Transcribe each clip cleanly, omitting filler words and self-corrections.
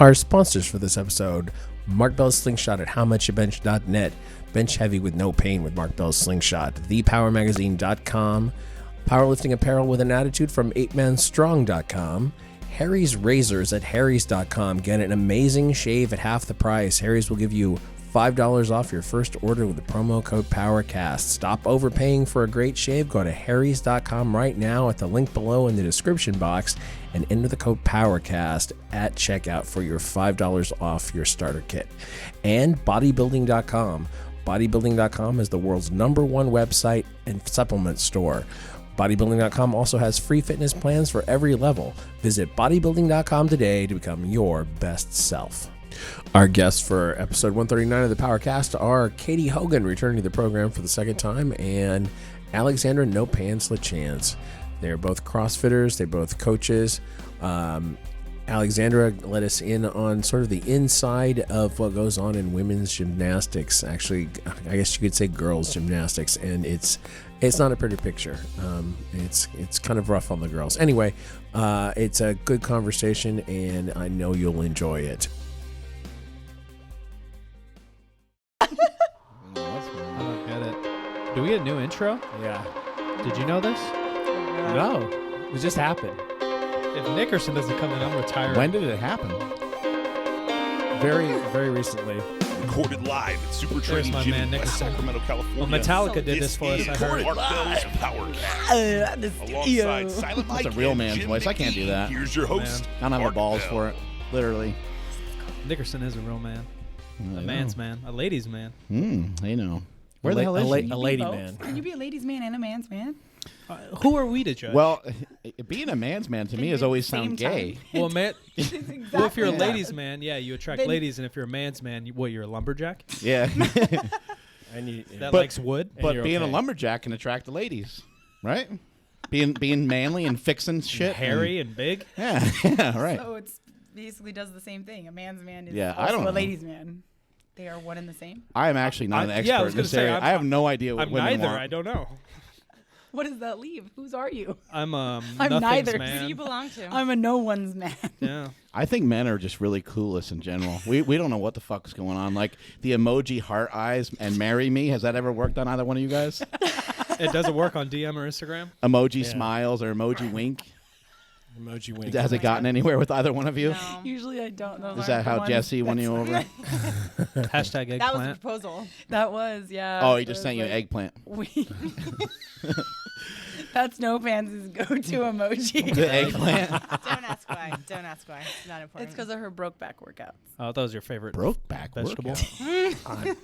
Our sponsors for this episode: Mark Bell's Slingshot at howmuchyoubench.net. Bench heavy with no pain with Mark Bell's Slingshot. ThePowerMagazine.com. Powerlifting apparel with an attitude from 8manstrong.com. Harry's Razors at harrys.com. Get an amazing shave at half the price. Harry's will give you $5 off your first order with the promo code PowerCast. Stop overpaying for a great shave. Go to harrys.com right now at the link below in the description box and enter the code PowerCast at checkout for your $5 off your starter kit. And bodybuilding.com. Bodybuilding.com is the world's #1 website and supplement store. Bodybuilding.com also has free fitness plans for every level. Visit bodybuilding.com today to become your best self. Our guests for episode 139 of the PowerCast are Katie Hogan, returning to the program for the second time, and Alexandra No Pants LaChance. They're both CrossFitters. They're both coaches. Alexandra let us in on sort of the inside of what goes on in women's gymnastics. Actually, I guess you could say girls' gymnastics, and it's not a pretty picture. It's kind of rough on the girls. Anyway, it's a good conversation, and I know you'll enjoy it. I don't get it. Do we get a new intro? Yeah. Did you know this? No, it just happened. If Nickerson doesn't come in, I'm retired. When did it happen? Very, very recently. Recorded live at Super Training my Gym man, in West Nickerson. Sacramento, California. Well, Metallica did this for us, I heard. Mark Bell's PowerCast. Alongside Silent That's a Mike real and man's Jim voice. I can't do McGee. that. Here's your host, I don't have the Mark balls Bell. for it. Literally. Nickerson is a real man. A man's man. A ladies' man. They know. Where the hell is she? A lady man. Can you be a ladies' man and a man's man? Who are we to judge? Well, being a man's man to me has always sounded gay. Well, man. Exactly. Well, if you're a Yeah. ladies' man, yeah, you attract Then- ladies, and if you're a man's man, you're a lumberjack Yeah. that But- likes wood. But you're being okay. a lumberjack can attract the ladies, right? Being manly and fixing shit. Hairy and big. Yeah, yeah, right. So it's basically does the same thing. A man's man is Yeah, I also don't a know. ladies' man. They are one and the same. I am actually not an I- expert yeah, I was in gonna this say, area. I have no idea what I'm women neither. want. I don't know. What does that leave? Whose are you? I'm I'm neither. Who do man. you you belong to? I'm a no one's man. Yeah. I think men are just really clueless in general. We don't know what the fuck's going on. Like the emoji heart eyes and marry me. Has that ever worked on either one of you guys? It doesn't work on DM or Instagram. Emoji smiles or emoji wink. Emoji wink. Has it gotten anywhere with either one of you? No. Usually I don't know. Is that how Jesse won you over? Hashtag eggplant. That was a proposal. That was, yeah. Oh, he It just was sent you an like- eggplant. That's No Pants' go-to emoji. The eggplant. Don't ask why. Don't ask why. It's not important. It's because of her broke back workouts. Oh, that was your favorite Broke back vegetable. workout. I'm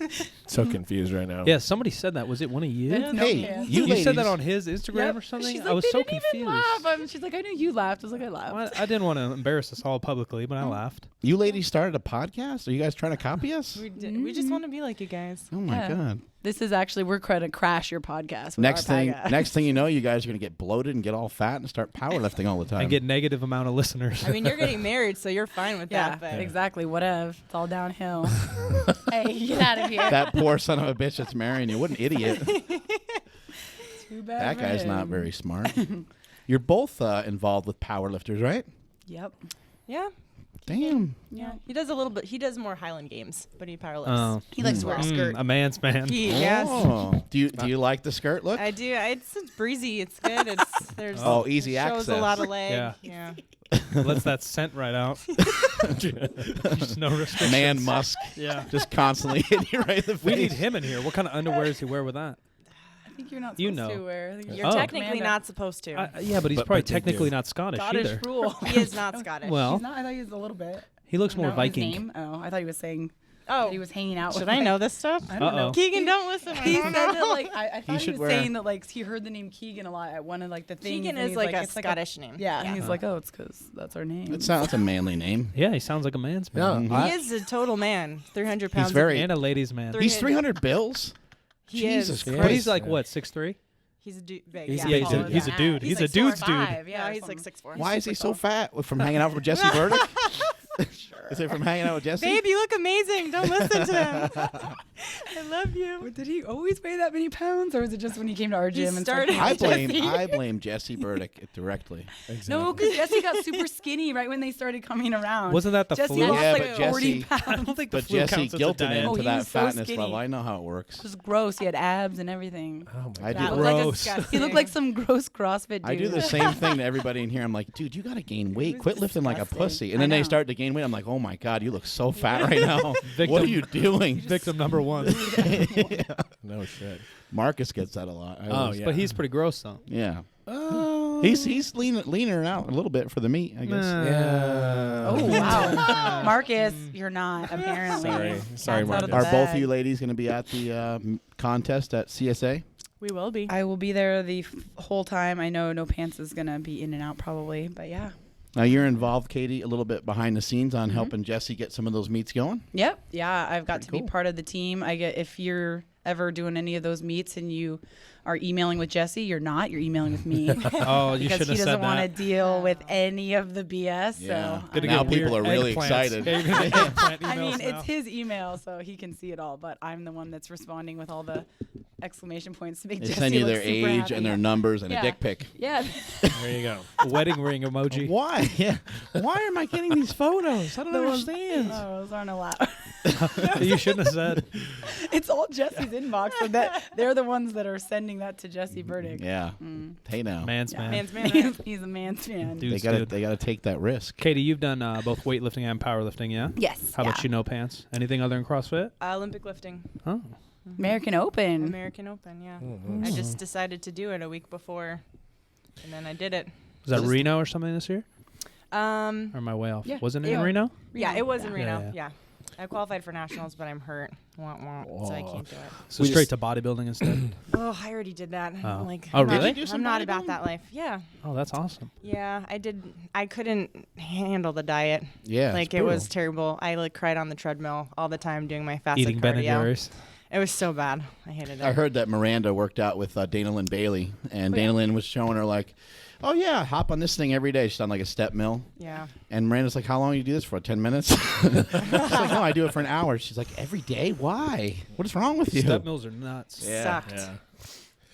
so confused right now. Yeah, somebody said that. Was it one of you? That's No Hey, Pants. you You said that ladies- on his Instagram Yep. or something? She's I like, was they so didn't confused. even laugh. She's like, I knew you laughed. I was like, I laughed. I didn't want to embarrass us all publicly, but I laughed. You ladies started a podcast? Are you guys trying to copy us? we just want to be like you guys. Oh my Yeah. god! This is actually, we're trying to crash your podcast. With Next our thing, podcast. next thing you know, you guys are gonna get bloated and get all fat and start powerlifting all the time. And get negative amount of listeners. I mean, you're getting married, so you're fine with Yeah, that. But exactly. Whatever. It's all downhill. Hey, get out of here. that poor son of a bitch that's marrying you. What an idiot! Too bad. That for guy's not him. very smart. You're both involved with powerlifters, right? Yep. yeah, Damn. Yeah. he does a little bit. He does more Highland games, but he powerlifts. Oh. He likes to wear a skirt. A man's man. Yes, Oh. Do you like the skirt look? I do. It's breezy. It's good. It's there's Oh, easy shows access. a lot of leg. Yeah. Yeah. Lets that scent right out. Just no restrictions. Man Musk. Yeah. Just constantly hitting you right in the face. We need him in here. What kind of underwear does he wear with that? I think you're not You supposed know. to wear. I think You're Oh. technically Amanda. not supposed to. Yeah, but he's But probably they do. technically not Scottish Scottish either. rule. He is not Scottish. Well, He's not. I thought he was a little bit. he looks more No, Viking. His name? Oh, I thought he was saying Oh, that he was hanging out should with I like- know this stuff? I don't know. Uh-oh. Keegan, don't listen. I He don't said know. that like I thought he should was wear- saying that like he heard the name Keegan a lot at one of like the things. Keegan and is he's like a it's Scottish name. Yeah, and he's like, oh, it's because that's our name. It sounds a manly name. Yeah, he sounds like a man's man. Yeah, He is a total man. 300 pounds. He's very. And a ladies' man. Three- He's 300 bills. He Jesus is. Christ. But he's like, what, 6'3"? He's a dude. Big. He's- yeah, yeah, taller he's a than dude. that. He's a like dude's 6'5". dude. Yeah, he's like 6'4". Why is he so super fat? From hanging out with Jesse Burdick? Is it from hanging out with Jesse? Babe, you look amazing. Don't listen to him. I love you. Did he always weigh that many pounds, or was it just when he came to our gym and started- started? I blame Jesse Burdick directly. No, because Jesse got super skinny right when they started coming around. Wasn't that the Jesse flu? lost Yeah, like but Jesse- 40 pounds. I don't think the But flu Jesse counts as a guilted diet. him Oh, to he that was so fatness skinny. level. I know how it works. It was gross. He had abs and everything. Oh my I God. do. That was like Gross. disgusting. He looked like some gross CrossFit dude. I do the same thing to everybody in here. I'm like, dude, you got to gain weight. was Quit lifting like a disgusting. pussy. And I then they know. start to gain weight. I'm like, oh my God, you look so fat right now. Victim. What are you doing? Victim number one. No shit. Marcus gets that a lot. I Oh, always- yeah. But he's pretty gross, though. Yeah. He's leaner out a little bit for the meat, I guess. Yeah. Oh, wow. Marcus, you're not, apparently. Sorry, Cat's out of Marcus. the Are both bag. of you ladies going to be at the contest at CSA? We will be. I will be there the whole time. I know No Pants is going to be in and out probably, but yeah. Now, you're involved, Katie, a little bit behind the scenes on helping Jesse get some of those meets going? Yep. Yeah, I've got Pretty to be cool. part of the team. If you're ever doing any of those meets and you are emailing with Jesse, you're not. You're emailing with me. Oh, you because should he have said doesn't want to that. deal with any of the BS. Yeah. So Gonna Now get people weird are really eggplants. excited. Yeah, you're gonna get eggplant I mean, emails now. it's his email, so he can see it all. But I'm the one that's responding with all the exclamation points to make They Jesse send you look their super age happy. and their numbers and a Yeah. dick pic. Yeah. There you go. Wedding ring emoji. Why? Yeah. Why am I getting these photos? I don't understand. Oh, those aren't allowed. You shouldn't have said. It's all Jesse's inbox, so that they're the ones that are sending that to Jesse Burdick. Yeah. Hey now. Man's Yeah. man. Man's man. He's a man's man. Dude's They dude. gotta take that risk. Katie, you've done both weightlifting and powerlifting, yeah? Yes. How about you, No Pants? Anything other than CrossFit? Olympic lifting. Oh. American Open. American Open, yeah. I just decided to do it a week before, and then I did it. Was that Just- Reno or something this year? Or Um, am I way off? Yeah. Wasn't it in Yeah. Reno? yeah, it was in Reno. Yeah, Yeah. I qualified for nationals, but I'm hurt. Wah, wah, so I can't do it. So We straight just- to bodybuilding instead. Oh, I already did that. Oh. Like, Oh, I'm not- really? Did you do some I'm not bodybuilding? about that life. Yeah. Oh, that's awesome. Yeah, I did. I couldn't handle the diet. Yeah. Like, it was terrible. I cried on the treadmill all the time doing my fasted Eating Ben and cardio. Jerry's. It was so bad. I hated it. I heard that Miranda worked out with Dana Lynn Bailey, and Dana Lynn was showing her like, "Oh yeah, hop on this thing every day." She's on like a step mill, Yeah. and Miranda's like, "How long do you do this for? 10 minutes?" She's like, "No, I do it for an hour." She's like, "Every day? Why? What is wrong with you?" Step mills are nuts. Yeah. Sucked.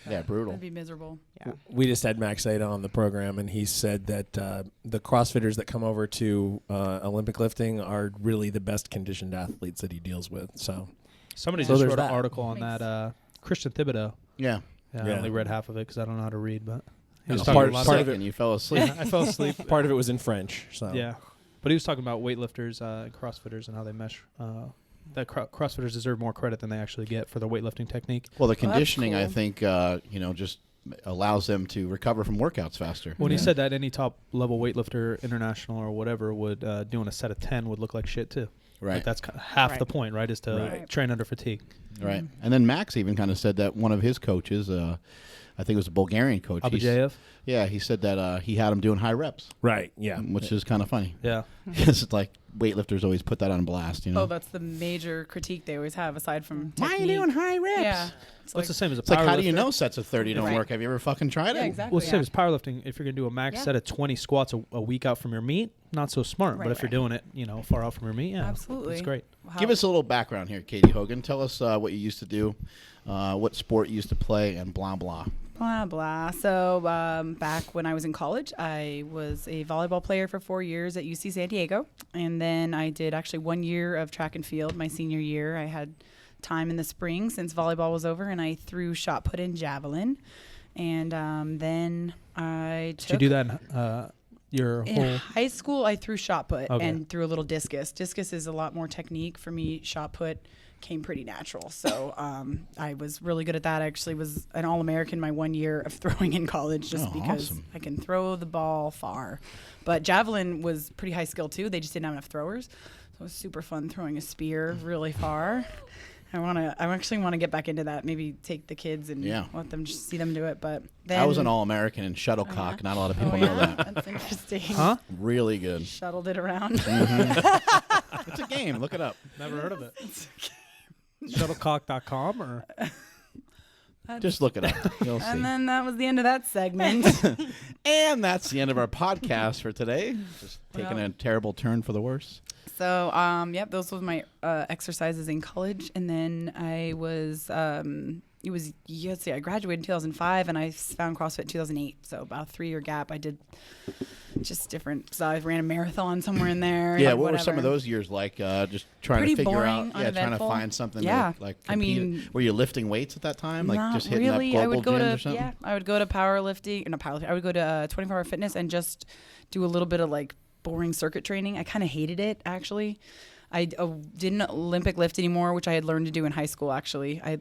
Yeah, brutal. That'd be miserable. Yeah. We just had Max Ada on the program, and he said that the CrossFitters that come over to Olympic lifting are really the best conditioned athletes that he deals with. So Somebody So just there's wrote an that. article on that Christian Thibodeau. Yeah. Yeah, I Yeah. only read half of it because I don't know how to read, but he was No, talking part, about part of of it, and you fell asleep. I fell asleep. part of it was in French. So Yeah, but he was talking about weightlifters, and CrossFitters, and how they mesh. That CrossFitters deserve more credit than they actually get for their weightlifting technique. Well, the that's conditioning, I cool. think, just allows them to recover from workouts faster. When he said that any top level weightlifter, international or whatever, would doing a set of 10 would look like shit too. Right. Like that's half Right. the point, right? Is to Right. train under fatigue. Right. And then Max even kind of said that one of his coaches, I think it was a Bulgarian coach. Abajayev. Yeah, he said that he had him doing high reps, right. Yeah. which is kind of funny. Yeah. It's like weightlifters always put that on blast, you know. Oh, that's the major critique they always have, aside from Why are you technique. doing high reps? Yeah. Well, it's the same as a It's like, how do you powerlifter. know sets of 30 don't Right. work? Have you ever fucking tried it? Yeah, exactly. Well, it's the same yeah. as powerlifting. If you're going to do a max Yeah. set of 20 squats a week out from your meet, not so smart. Right, but if you're right. doing it, far out from your meet, yeah, Absolutely. it's great. Wow. Give us a little background here, Katie Hogan. Tell us what you used to do, what sport you used to play, and blah, blah. Blah, blah. So back when I was in college, I was a volleyball player for 4 years at UC San Diego. And then I did actually 1 year of track and field my senior year. I had time in the spring since volleyball was over, and I threw shot put and javelin. And then I Did you do that in your in whole... high school, I threw shot put Okay. and threw a little discus. Discus is a lot more technique. For me, shot put came pretty natural. So I was really good at that. I actually was an All-American my 1 year of throwing in college just Oh, because awesome. I can throw the ball far. But javelin was pretty high skill too. They just didn't have enough throwers. So it was super fun throwing a spear really far. I actually want to get back into that. Maybe take the kids and Yeah. let them just see them do it. But then I was an All-American in shuttlecock. Not a lot of people know that. That's interesting. Huh? Really good. Shuttled it around. It's a game. Look it up. Never heard of it. Shuttlecock.com or... Just look it up. You'll see. And then that was the end of that segment. And that's the end of our podcast for today. Just taking Well. a terrible turn for the worse. So, yep, those were my exercises in college. And then I was, I graduated in 2005 and I found CrossFit in 2008. So about a 3-year gap. I did just different. So I ran a marathon somewhere in there. Yeah, what were some of those years like? Just trying Pretty to figure boring, out, trying to uneventful. find something. Yeah. To, like, I compete. mean, were you lifting weights at that time? Like not just hitting really. up I global would go gyms to or something? yeah. I would go to powerlifting. Not powerlifting. I would go to 24 Hour Fitness and just do a little bit of like boring circuit training. I kind of hated it actually. I didn't Olympic lift anymore, which I had learned to do in high school. Actually, I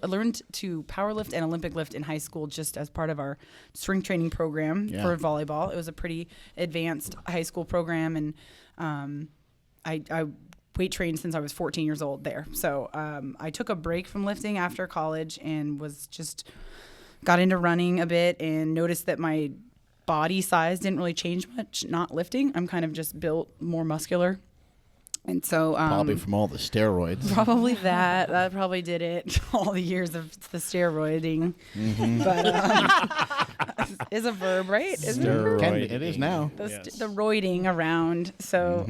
learned to powerlift and Olympic lift in high school just as part of our strength training program for volleyball. It was a pretty advanced high school program, and I weight trained since I was 14 years old there. So I took a break from lifting after college and got into running a bit and noticed that my body size didn't really change much. Not lifting, I'm kind of just built more muscular. And so Probably from all the steroids. Probably that probably did it. All the years of the steroiding. Mm-hmm. But is a verb, right? Isn't it? It is now. The roiding around. So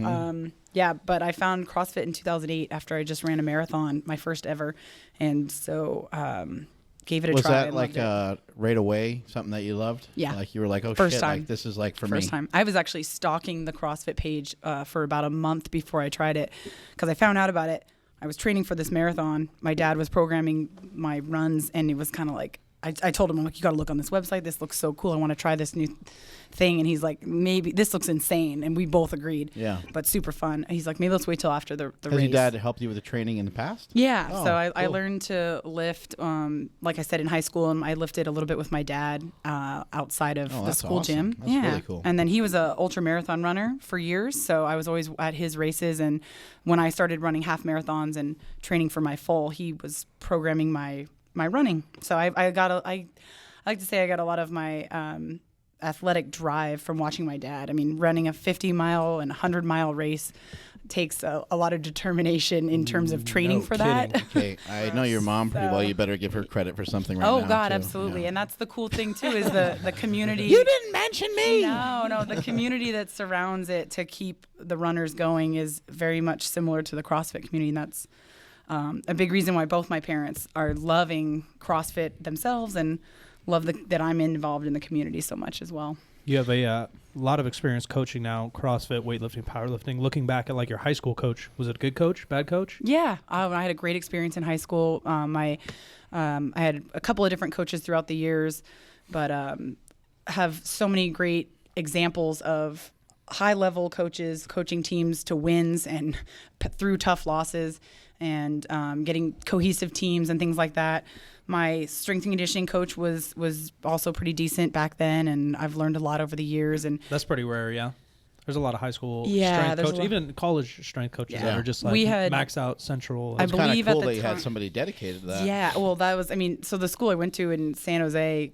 but I found CrossFit in 2008 after I just ran a marathon, my first ever, and so gave it a Was try. that like right away something that you loved? Yeah. Like you were like, oh First shit, time. like this is like for me. First time. I was actually stalking the CrossFit page for about a month before I tried it because I found out about it. I was training for this marathon. My dad was programming my runs, and it was kind of like, I told him, I'm like, you got to look on this website. This looks so cool. I want to try this new thing. And he's like, maybe this looks insane. And we both agreed. Yeah. But super fun. He's like, maybe let's wait till after the race. Has your dad helped you with the training in the past? Yeah. Oh, So I cool. learned to lift, like I said, in high school. And I lifted a little bit with my dad outside of the that's school awesome. gym. That's yeah. really cool. And then he was a ultra marathon runner for years. So I was always at his races. And when I started running half marathons and training for my full, he was programming my running. So I like to say I got a lot of my athletic drive from watching my dad. I mean, running a 50-mile and 100-mile race takes a lot of determination in terms of training for that. Okay, I know your mom pretty well. You better give her credit for something right now. Oh, God, too. absolutely. Yeah. And that's the cool thing, too, is the community. You didn't mention me. No, the community that surrounds it to keep the runners going is very much similar to the CrossFit community. And that's a big reason why both my parents are loving CrossFit themselves and love that I'm involved in the community so much as well. You have a lot of experience coaching now, CrossFit, weightlifting, powerlifting. Looking back at like your high school coach, was it a good coach, bad coach? Yeah, I had a great experience in high school. I had a couple of different coaches throughout the years, but have so many great examples of high-level coaches coaching teams to wins and through tough losses and getting cohesive teams and things like that. My strength and conditioning coach was also pretty decent back then, and I've learned a lot over the years. And that's pretty rare, yeah. There's a lot of high school Yeah, strength there's a coaches, lot. even college strength coaches that are just like We had- max out central. I It's kind believe of at cool the that you had time- somebody dedicated to that. Yeah, well, that was, so the school I went to in San Jose,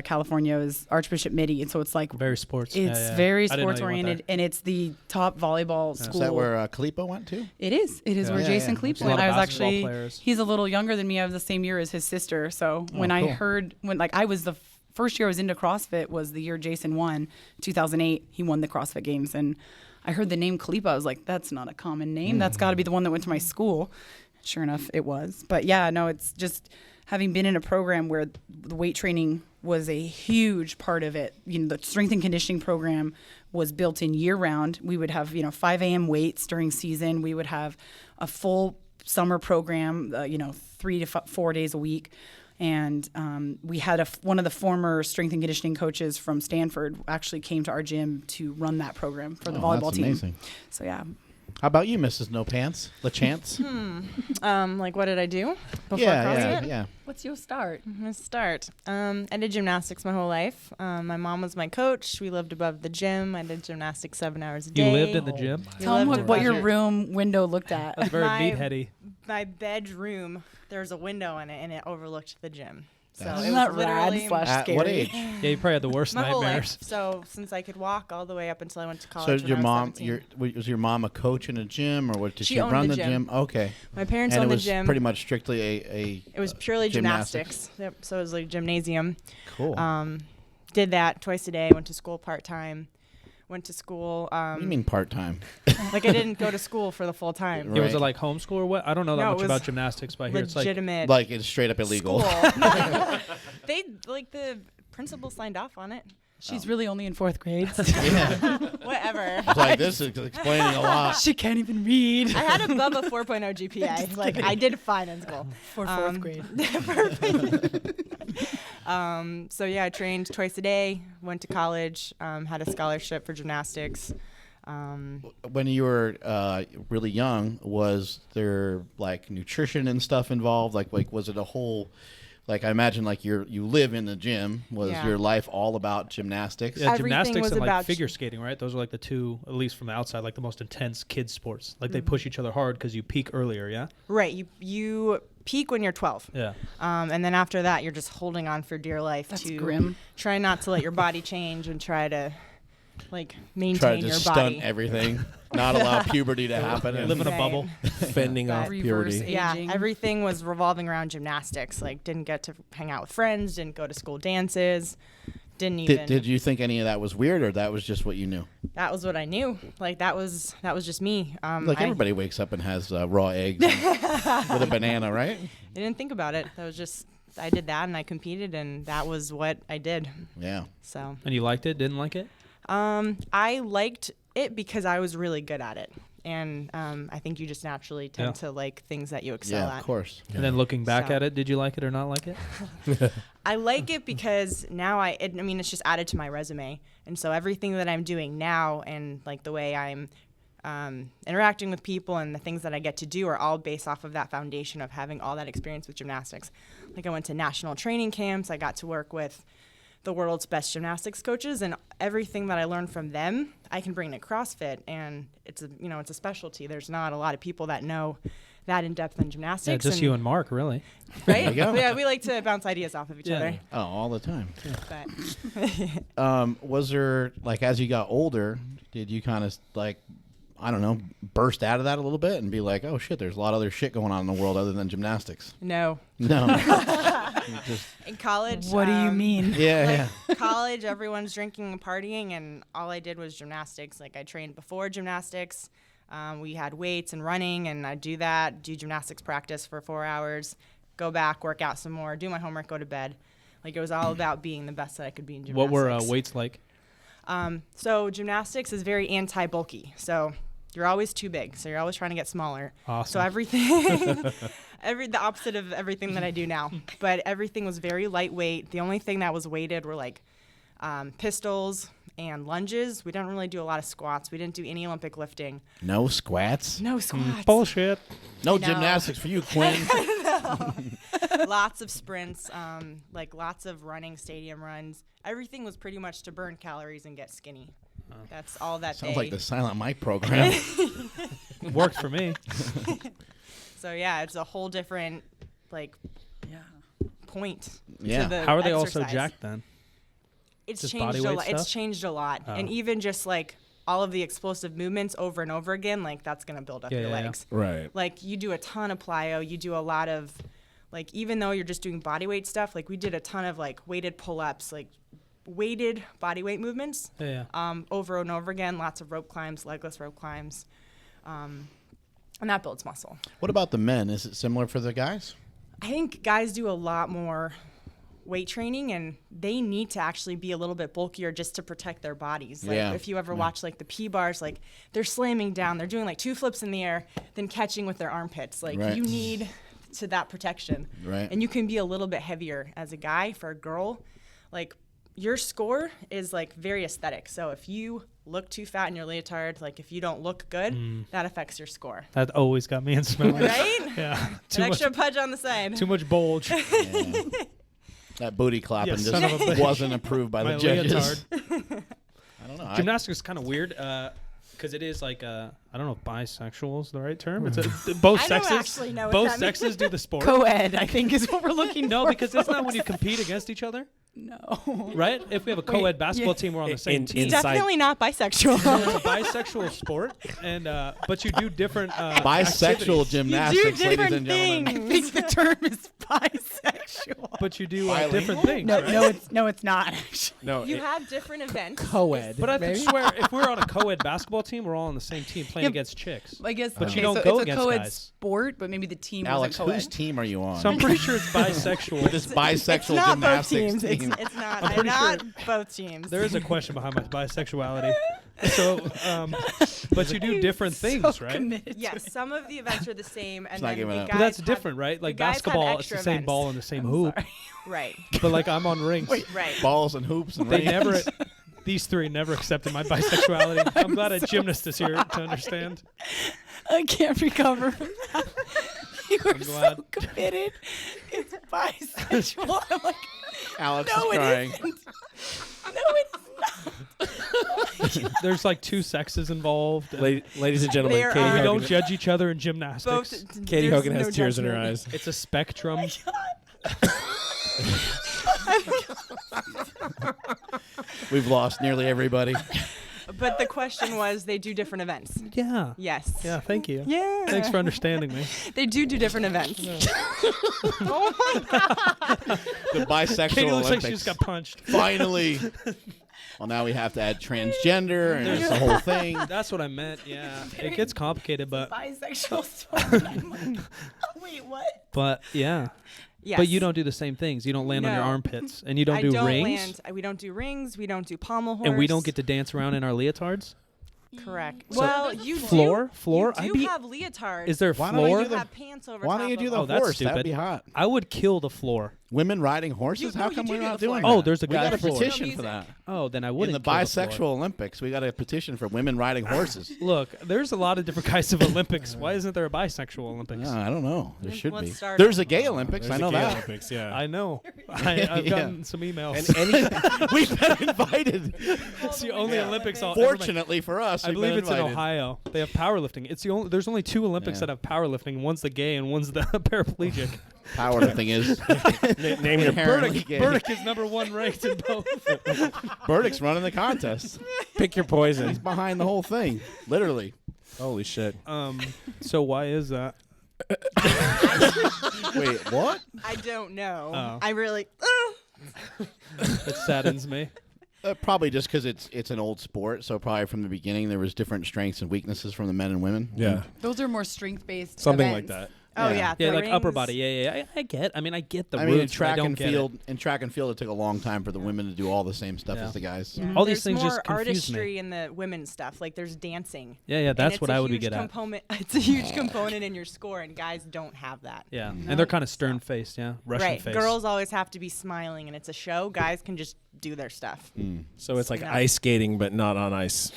California, is Archbishop Mitty, and so it's like very sports. it's very I didn't know you sports went oriented, there. and it's the top volleyball Is school. that where Kalipo went to? It is. It is Yeah. where Yeah, Jason yeah. Kleep There's a lot went. of I was basketball actually, players. he's a little younger than me. I was the same year as his sister. So when I cool. heard, I was the first year I was into CrossFit was the year Jason won, 2008. He won the CrossFit Games. And I heard the name Kalipa. I was like, that's not a common name. That's got to be the one that went to my school. Sure enough, it was. But yeah, no, it's just having been in a program where the weight training was a huge part of it. The strength and conditioning program was built in year round. We would have, 5 a.m. weights during season. We would have a full summer program, 3 to 4 days a week. And we had one of the former strength and conditioning coaches from Stanford actually came to our gym to run that program for the volleyball that's team. amazing. So yeah. How about you, Mrs. No Pants? LaChance? Like, what did I do before CrossFit? yeah. What's your start? Let's start. I did gymnastics my whole life. My mom was my coach. We lived above the gym. I did gymnastics 7 hours a day. You lived in the gym? Tell them lived what above your it. room window looked at. That's very My- meatheady. My bedroom, there was a window in it, and it overlooked the gym. So That's- it Isn't was that rad literally slash At scary? what age? Yeah, you probably had the worst my whole nightmares. life. So since I could walk all the way up until I went to So college. when your I was mom, 17. was your mom a coach in a gym, or what? Did She she owned run the the gym. gym? Okay. My parents And it owned the was gym. pretty much strictly a It was purely gymnastics. gymnastics. Yep. So it was like gymnasium. Cool. Did that twice a day. Went to school part time. went to school. What do you mean part-time? Like I didn't go to school for the full time. Yeah, was it Right. like homeschool or what? I don't know that No, it much was about gymnastics, but I hear it's like Legitimate. Like it's straight up illegal. School. They like the principal signed off on it. She's really only in 4th grade. Yeah. Whatever. It's like this is explaining a lot. She can't even read. I had above a 4.0 GPA. Like I did fine in school. For 4th grade. So yeah, I trained twice a day. Went to college. Had a scholarship for gymnastics. When you were really young, was there like nutrition and stuff involved? Like was it a whole? Like I imagine, like you live in the gym. Was Yeah. your life all about gymnastics? yeah, Everything gymnastics was and like about figure skating, right? Those are like the two, at least from the outside, like the most intense kids sports. Like they push each other hard because you peak earlier, yeah? Right. You peak when you're 12. Yeah. And then after that, you're just holding on for dear life That's to grim. try not to let your body change and try to like Try maintain to your just body. stunt everything, not allow puberty to happen. Yeah, and- live in a Right. bubble. Fending off Reverse puberty. Yeah, aging. everything was revolving around gymnastics. Like, didn't get to hang out with friends, didn't go to school dances, didn't even. Did you think any of that was weird, or that was just what you knew? That was what I knew. Like that was just me. Like everybody wakes up and has raw eggs and- with a banana, right? I didn't think about it. That was just I did that and I competed and that was what I did. Yeah. So And you liked it? Didn't like it? I liked it because I was really good at it. And I think you just naturally tend to like things that you excel Yeah, at. of course. And then looking back So- at it, did you like it or not like it? I like it because now I mean, it's just added to my resume. And so everything that I'm doing now and like the way I'm interacting with people and the things that I get to do are all based off of that foundation of having all that experience with gymnastics. Like I went to national training camps. I got to work with the world's best gymnastics coaches, and everything that I learned from them, I can bring to CrossFit, and it's a specialty. There's not a lot of people that know that in depth in gymnastics. Yeah, just and, you and Mark, really. right? There you go. Yeah, we like to bounce ideas off of each Yeah. other. Oh, all the time. But Was there, like, as you got older, did you kind of, like, I don't know, burst out of that a little bit and be like, oh, shit, there's a lot of other shit going on in the world other than gymnastics? no. No. Just, In college, What do you mean? yeah, yeah. college, everyone's drinking and partying, and all I did was gymnastics. Like I trained before gymnastics. We had weights and running, and I'd do gymnastics practice for 4 hours, go back, work out some more, do my homework, go to bed. Like it was all about being the best that I could be in gymnastics. What were weights like? So gymnastics is very anti-bulky. So you're always too big. So you're always trying to get smaller. Awesome. So everything, the opposite of everything that I do now. But everything was very lightweight. The only thing that was weighted were like pistols and lunges. We didn't really do a lot of squats. We didn't do any Olympic lifting. No squats? No squats. Bullshit. No No. gymnastics for you, Quinn. Lots of sprints, like lots of running, stadium runs. Everything was pretty much to burn calories and get skinny. That's all that Sounds day. like the Silent Mike program. Worked for me. So yeah, it's a whole different like Yeah. point. Yeah. To the How are they also exercise. jacked then? It's Just changed a bodyweight lot. It's stuff? changed a lot, and Oh. even just like all of the explosive movements over and over again, like that's gonna build up Yeah, your yeah, yeah. legs. Right. Like you do a ton of plyo, you do a lot of like even though you're just doing body weight stuff, like we did a ton of like weighted pull-ups, like weighted body weight movements. Yeah. Over and over again, lots of rope climbs, legless rope climbs, and that builds muscle. What about the men? Is it similar for the guys? I think guys do a lot more weight training, and they need to actually be a little bit bulkier just to protect their bodies. Like Yeah. if you ever watch like the P bars, like they're slamming down, they're doing like 2 flips in the air, then catching with their armpits. Like Right. you need to that protection. Right. And you can be a little bit heavier as a guy. For a girl, like your score is like very aesthetic. So if you look too fat in your leotard, like if you don't look good, that affects your score. That always got me in smelling. Right? Yeah. An extra pudge on the side. Too much bulge. Yeah. That booty clapping Yeah, son of a just bitch. wasn't approved by My the judges. leotard. I don't know. Gymnastics is kind of weird because it is like I don't know if bisexual is the right term. It's both I don't sexes. actually know what both that means. sexes do the sport. Co-ed, I think, is what we're looking No, for. because it's not when you compete against each other, No. right? If we have a co-ed basketball yeah. team, we're on the same In- team. It's Inside- definitely not bisexual. It's a bisexual sport, and but you do different Bisexual activities. gymnastics, ladies different and gentlemen. I think the term is bisexual. But you do Bilingual? different things. No, right? no, it's not actually. No, You have different events. co-ed. But I maybe? swear, if we're on a co-ed basketball team, we're all on the same team playing Yeah, against chicks. I guess. But you okay, don't so go it's against a co-ed guys. sport, but maybe the team Alex, wasn't co-ed. whose team are you on? So I'm pretty sure it's bisexual. This It's bisexual not both gymnastics teams. team. It's not. I'm pretty not sure both teams. There is a question behind my bisexuality. So, but you do different things, right? Committed to Yes, some of the events are the same, and not then giving the up. guys But that's have- different, right? Like the guys have basketball, it's extra the same events. ball and the same hoop. Right, But like I'm on rings. right. Balls and hoops and They rings. never. These three never accepted my bisexuality. I'm glad a gymnast is here to understand. I can't recover from that. You were I'm glad. so committed. It's bisexual. I'm like, Alex no, is it crying. isn't. No, it's not. There's like two sexes involved. Ladies and gentlemen, There Katie are- We Hogan, don't judge each other in gymnastics. Both. Katie there's Hogan has no tears in her judgment. eyes. It's a spectrum. We've lost nearly everybody. But the question was, they do different events. Yeah. Yes. Yeah. Thank you. Yeah. Thanks for understanding me. They do different events. Oh my god. The bisexual Katie looks like Olympics. she just got punched. Finally. Well, now we have to add transgender, and it's the whole thing. That's what I meant. Yeah. It gets complicated, but Bisexual sport. I'm like, oh, wait, what? yeah. Yes. But you don't do the same things. You don't land on your No. armpits, and you don't I do don't rings, land. We don't do rings. We don't do pommel horse. and we don't get to dance around in our leotards. Correct. So- Well, you Floor? Floor? You I'd do be- have leotards. Is there Why don't we floor? do the- have pants over Why top don't you of do them. the Oh, that's horse? That'd stupid. be hot. I would kill the floor. Women riding horses? You- How no, come you we're do do not the doing floor. that? Oh, there's a We guy got a floor. petition No for music. that. Oh, then I In wouldn't. the kill bisexual floor. Olympics, we got a petition for women riding horses. Look, there's a lot of different kinds of Olympics. Why isn't there a bisexual Olympics? I don't know. There should Let's be. start There's it. a gay Olympics. I know that. Olympics, yeah. I know. I've Yeah. gotten some emails. And any, We've been invited. It's the only Olympics I'll ever make. Fortunately for us, I we've believe been it's in invited. Ohio. They have powerlifting. It's the only. There's only two Olympics Yeah. that have powerlifting. One's the gay and one's the paraplegic. Powerlifting is name your inherently gay. Burdick is number one ranked in both. Burdick's running the contest. pick your poison. He's behind the whole thing, literally. Holy shit. So why is that? Wait, what? I don't know. Oh. I really. It saddens me. Probably just because it's an old sport, so probably from the beginning there was different strengths and weaknesses from the men and women. Yeah. Those are more strength-based Something like events. that. Oh Yeah. yeah. Yeah, the like upper rings. body. Yeah. I get. I mean, I get the I mean, in roots. but I track don't and get field, it took a long time for the women to do all the same stuff Yeah. as the guys. Yeah. All these There's things more just confuse me. artistry in the women's stuff. Like there's dancing. Yeah. And That's it's what a I would be huge good at. component. It's a huge component in your score, and guys don't have that. Yeah, and they're kind of stern faced. Yeah, Russian Right. face. Girls always have to be smiling, and it's a show. Guys can just do their stuff. So it's like No. ice skating, but not on ice.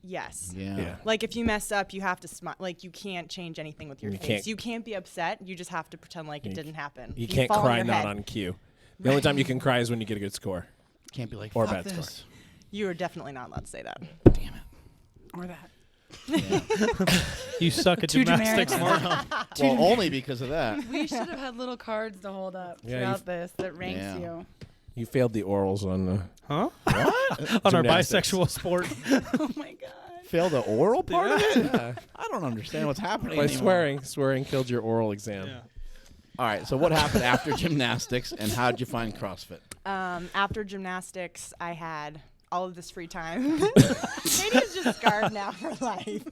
Yes. Yeah. Like if you mess up, you have to smile. Like you can't change anything with your You face. can't- You can't be upset. You just have to pretend like it didn't happen. You can't fall on cry your not head. on cue. The only time you can cry is when you get a good score. Can't be like Or fuck bad this. You are definitely not allowed to say that. Damn it. Or that. You suck at Too gymnastics, dramatic. Mark. Well, only because of that. We should have had little cards to hold up Yeah, throughout this that ranks Yeah. you. You failed the orals on the. Huh? What? On our Gymnastics. bisexual sport. Oh my god. Fail the oral part of it? Yeah. I don't understand what's happening By anymore. swearing killed your oral exam. Yeah. All right, so what happened after gymnastics, and how did you find CrossFit? After gymnastics, I had all of this free time. Katie's just scarred now for life.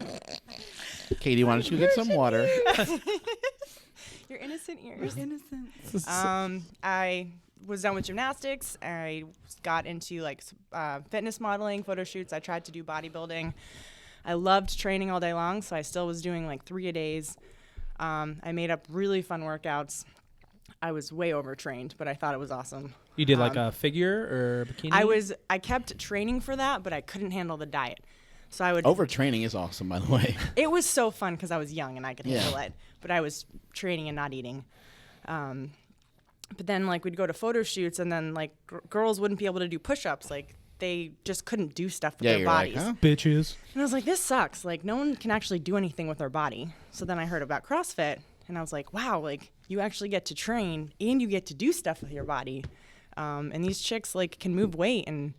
Katie, why don't you get some water? Your innocent ears. Innocent. I was done with gymnastics. I got into like fitness modeling, photo shoots. I tried to do bodybuilding. I loved training all day long, so I still was doing like 3 a days. I made up really fun workouts. I was way overtrained, but I thought it was awesome. You did like a figure or bikini? I kept training for that, but I couldn't handle the diet. So I would Overtraining is awesome, by the way. It was so fun because I was young and I could Yeah. handle it, but I was training and not eating. But then like we'd go to photo shoots and then like girls wouldn't be able to do push-ups. Like they just couldn't do stuff with Yeah, their you're like, bodies. huh? bitches. And I was like, this sucks. Like no one can actually do anything with their body. So then I heard about CrossFit and I was like, wow, like you actually get to train and you get to do stuff with your body. And these chicks like can move weight and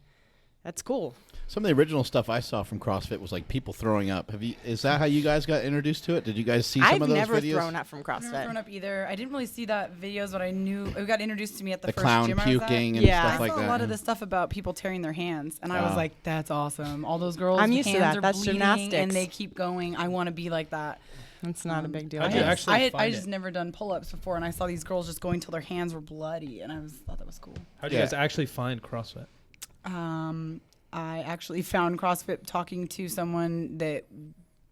that's cool. Some of the original stuff I saw from CrossFit was like people throwing up. Is that how you guys got introduced to it? Did you guys see some of those videos? I've never thrown up from I've never CrossFit. thrown up either. I didn't really see that videos, but I knew it got introduced to me at the first clown gym I was at. puking and Yeah. stuff like I saw that. a lot of the stuff about people tearing their hands, and I was Wow. like, "That's awesome! All those girls' I'm used to hands that. are That's bleeding, gymnastics. and they keep going. I want to be like that." It's not a big deal. How'd you actually find I it? just never done pull-ups before, and I saw these girls just going till their hands were bloody, and I thought that was cool. How did you guys actually find CrossFit? I actually found CrossFit talking to someone that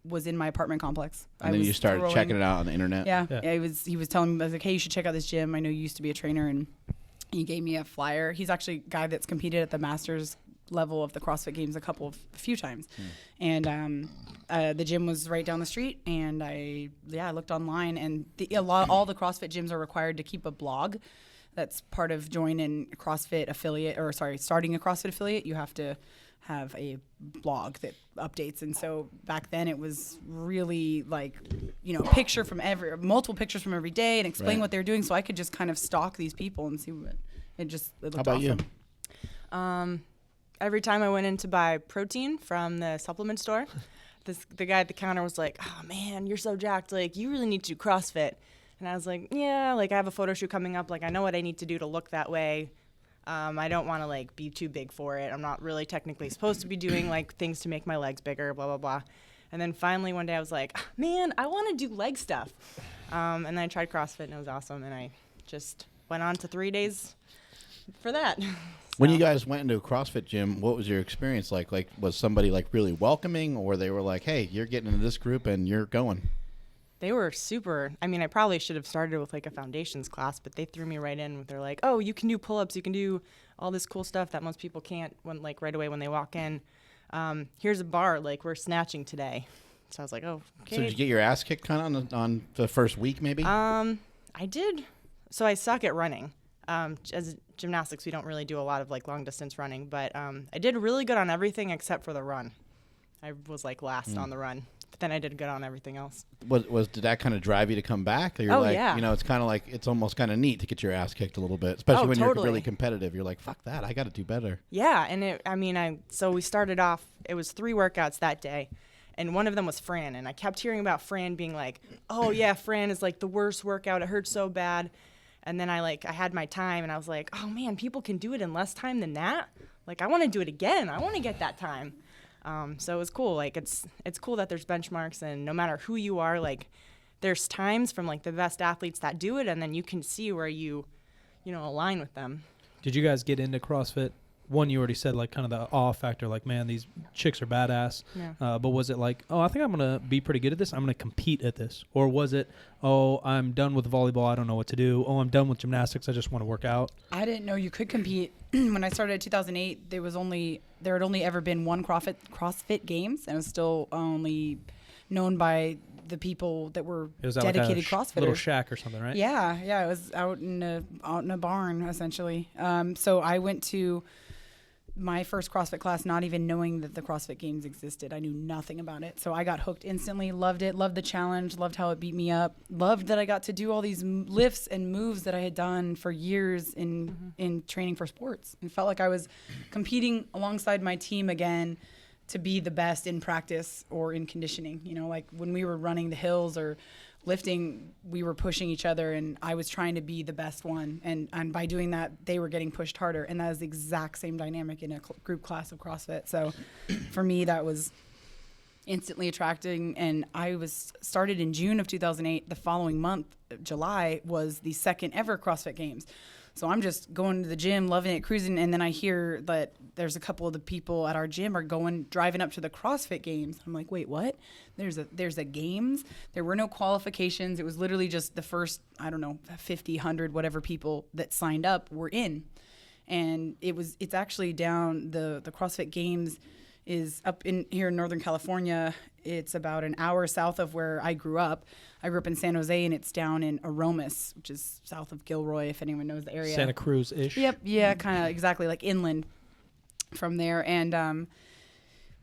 was in my apartment complex. And then you started checking it out on the internet. Yeah, Yeah. he was telling me, I was like, hey, you should check out this gym. I know you used to be a trainer, and he gave me a flyer. He's actually a guy that's competed at the Masters level of the CrossFit Games a few times. And the gym was right down the street, and I looked online, and all the CrossFit gyms are required to keep a blog. That's part of joining a CrossFit affiliate, starting a CrossFit affiliate. You have to have a blog that updates. And so back then it was really like, multiple pictures from every day and explain what they're doing. So I could just kind of stalk these people and see what it looked How about awesome. Every time I went in to buy protein from the supplement store, the guy at the counter was like, "Oh man, you're so jacked. Like, you really need to do CrossFit." And I was like, "Yeah, like I have a photo shoot coming up. Like, I know what I need to do to look that way. I don't want to like be too big for it. I'm not really technically supposed to be doing like things to make my legs bigger, blah blah blah." And then finally one day I was like, "Man, I want to do leg stuff." And then I tried CrossFit and it was awesome. And I just went on to 3 days for that. When you guys went into a CrossFit gym, what was your experience like? Like, was somebody like really welcoming, or they were like, "Hey, you're getting into this group and you're going"? They were super. I mean, I probably should have started with like a foundations class, but they threw me right in. They're like, "Oh, you can do pull-ups. You can do all this cool stuff that most people can't right away when they walk in. Here's a bar. Like, we're snatching today." So I was like, "Oh, okay." So did you get your ass kicked kind of on the first week, maybe? I did. So I suck at running. As gymnastics, we don't really do a lot of like long distance running, but I did really good on everything except for the run. I was like last on the run. But then I did good on everything else. Did that kind of drive you to come back? Or you're it's kind of like, it's almost kind of neat to get your ass kicked a little bit, especially when you're really competitive. You're like, fuck that, I got to do better. Yeah, and so we started off, it was 3 workouts that day, and one of them was Fran, and I kept hearing about Fran being like, "Oh yeah, Fran is like the worst workout, it hurts so bad." And then I had my time, and I was like, "Oh man, people can do it in less time than that? Like, I want to do it again. I want to get that time." So it was cool. Like, it's cool that there's benchmarks, and no matter who you are, like, there's times from like the best athletes that do it, and then you can see where you align with them. Did you guys get into CrossFit? One, you already said like kind of the awe factor, like, man, these chicks are badass. Yeah. But was it like, oh, I think I'm going to be pretty good at this. I'm going to compete at this. Or was it, oh, I'm done with volleyball. I don't know what to do. Oh, I'm done with gymnastics. I just want to work out. I didn't know you could compete. When I started in 2008, there had only ever been one CrossFit Games, and it was still only known by the people that were dedicated like CrossFitters. Little shack or something, right? Yeah, it was out in a barn essentially. So I went to my first CrossFit class not even knowing that the CrossFit Games existed. I knew nothing about it. So I got hooked instantly, loved it, loved the challenge, loved how it beat me up, loved that I got to do all these lifts and moves that I had done for years in training for sports, and felt like I was competing alongside my team again to be the best in practice or in conditioning. Like when we were running the hills or lifting, we were pushing each other, and I was trying to be the best one, and by doing that they were getting pushed harder, and that is the exact same dynamic in a group class of CrossFit. So for me, that was instantly attracting, and I was started in June of 2008. The following month, July, was the second ever CrossFit Games. So I'm just going to the gym, loving it, cruising, and then I hear that there's a couple of the people at our gym are driving up to the CrossFit Games. I'm like, wait, what? There's a games? There were no qualifications. It was literally just the first, 50, 100, whatever people that signed up were in. And it's actually down, the CrossFit Games is up in here in Northern California. It's about an hour south of where I grew up. I grew up in San Jose, and it's down in Aromas, which is south of Gilroy, if anyone knows the area. Santa Cruz-ish. Yep, yeah, kind of exactly like inland from there. And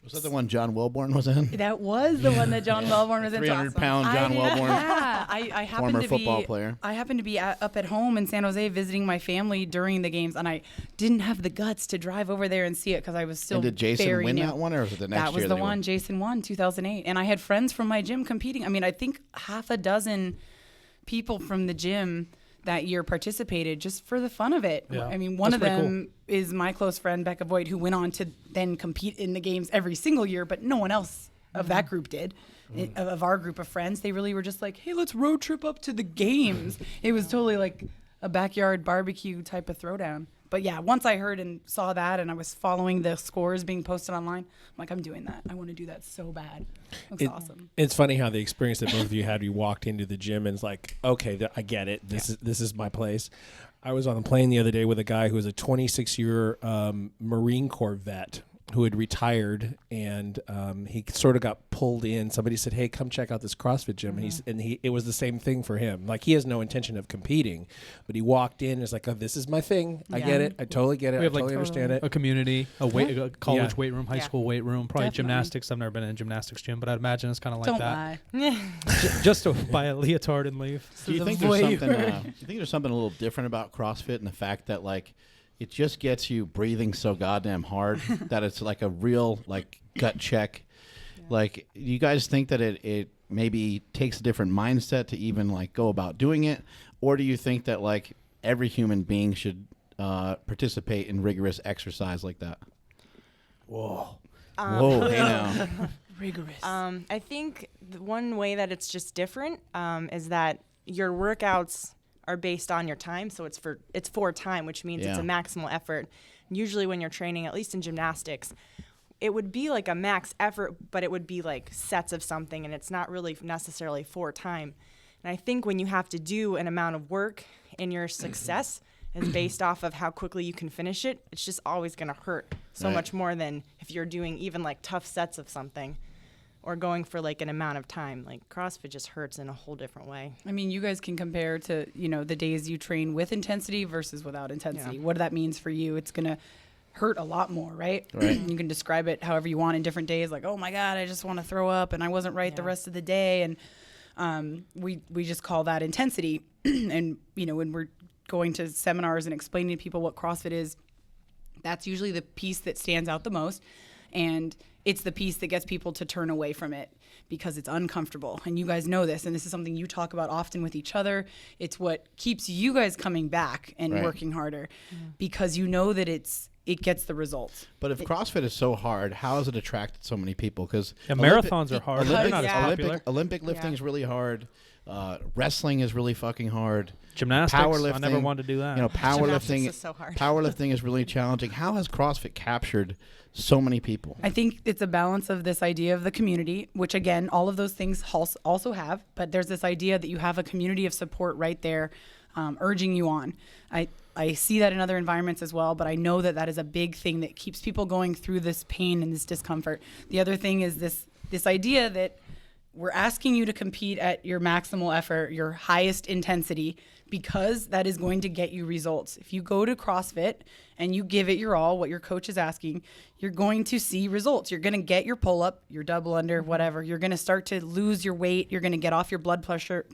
Was that the one John Welborn was in? That was the one that John Welborn was in. 300-pound John Welborn. Yeah, I happened Former to football be, player. I happened to be up at home in San Jose visiting my family during the games, and I didn't have the guts to drive over there and see it because I was still And did Jason very win new. that one, or was it the next year? That was the he one. won? Jason won 2008, and I had friends from my gym competing. I mean, I think half a dozen people from the gym that year participated just for the fun of it. Yeah. I mean, one That's of pretty them is my close friend, Becca Voigt, who went on to then compete in the games every single year, but no one else of that group did. Of our group of friends, they really were just like, hey, let's road trip up to the games. It was totally like a backyard barbecue type of throwdown. But yeah, once I heard and saw that and I was following the scores being posted online, I'm like, I'm doing that. I want to do that so bad. Looks awesome. It's funny how the experience that both of you had, you walked into the gym and it's like, okay, I get it. This is my place. I was on a plane the other day with a guy who was a 26-year Marine Corps vet who had retired, and he sort of got pulled in. Somebody said, hey, come check out this CrossFit gym. And it was the same thing for him. Like, he has no intention of competing, but he walked in and was like, oh, this is my thing. I get it. I totally get it. We have I totally understand it. a community, a college Yeah. weight room, high Yeah. school weight room, probably Definitely. gymnastics. I've never been in a gymnastics gym, but I'd imagine it's kind of like Don't that. lie. Just to buy a leotard and leave. Do you think there's something? Do you think there's something a little different about CrossFit and the fact that like it just gets you breathing so goddamn hard that it's like a real like gut check? Like, do you guys think that it maybe takes a different mindset to even like go about doing it, or do you think that like every human being should participate in rigorous exercise like that? Whoa, hey now. Rigorous. I think the one way that it's just different is that your workouts are based on your time, so it's for time, which means it's a maximal effort. Usually when you're training, at least in gymnastics, it would be like a max effort, but it would be like sets of something, and it's not really necessarily for time. And I think when you have to do an amount of work and your success is based off of how quickly you can finish it, it's just always going to hurt so much more than if you're doing even like tough sets of something or going for like an amount of time. Like CrossFit just hurts in a whole different way. I mean, you guys can compare to, the days you train with intensity versus without intensity. Yeah. What that means for you, it's going to hurt a lot more, right? Right. You can describe it however you want in different days, like, oh my God, I just want to throw up and I wasn't right the rest of the day. And we just call that intensity. And, when we're going to seminars and explaining to people what CrossFit is, that's usually the piece that stands out the most. And it's the piece that gets people to turn away from it because it's uncomfortable. And you guys know this, and this is something you talk about often with each other. It's what keeps you guys coming back and working harder because you know that it gets the results. But if CrossFit is so hard, how has it attracted so many people? Because marathons are hard. They're not as popular. Olympic lifting is really hard. Wrestling is really fucking hard. Gymnastics, Powerlifting, I never wanted to do that. Powerlifting is so hard. Powerlifting is really challenging. How has CrossFit captured so many people? I think it's a balance of this idea of the community, which again, all of those things also have, but there's this idea that you have a community of support right there urging you on. I see that in other environments as well, but I know that is a big thing that keeps people going through this pain and this discomfort. The other thing is this idea that we're asking you to compete at your maximal effort, your highest intensity, because that is going to get you results. If you go to CrossFit and you give it your all, what your coach is asking, you're going to see results. You're going to get your pull-up, your double under, whatever. You're going to start to lose your weight. You're going to get off your blood pressure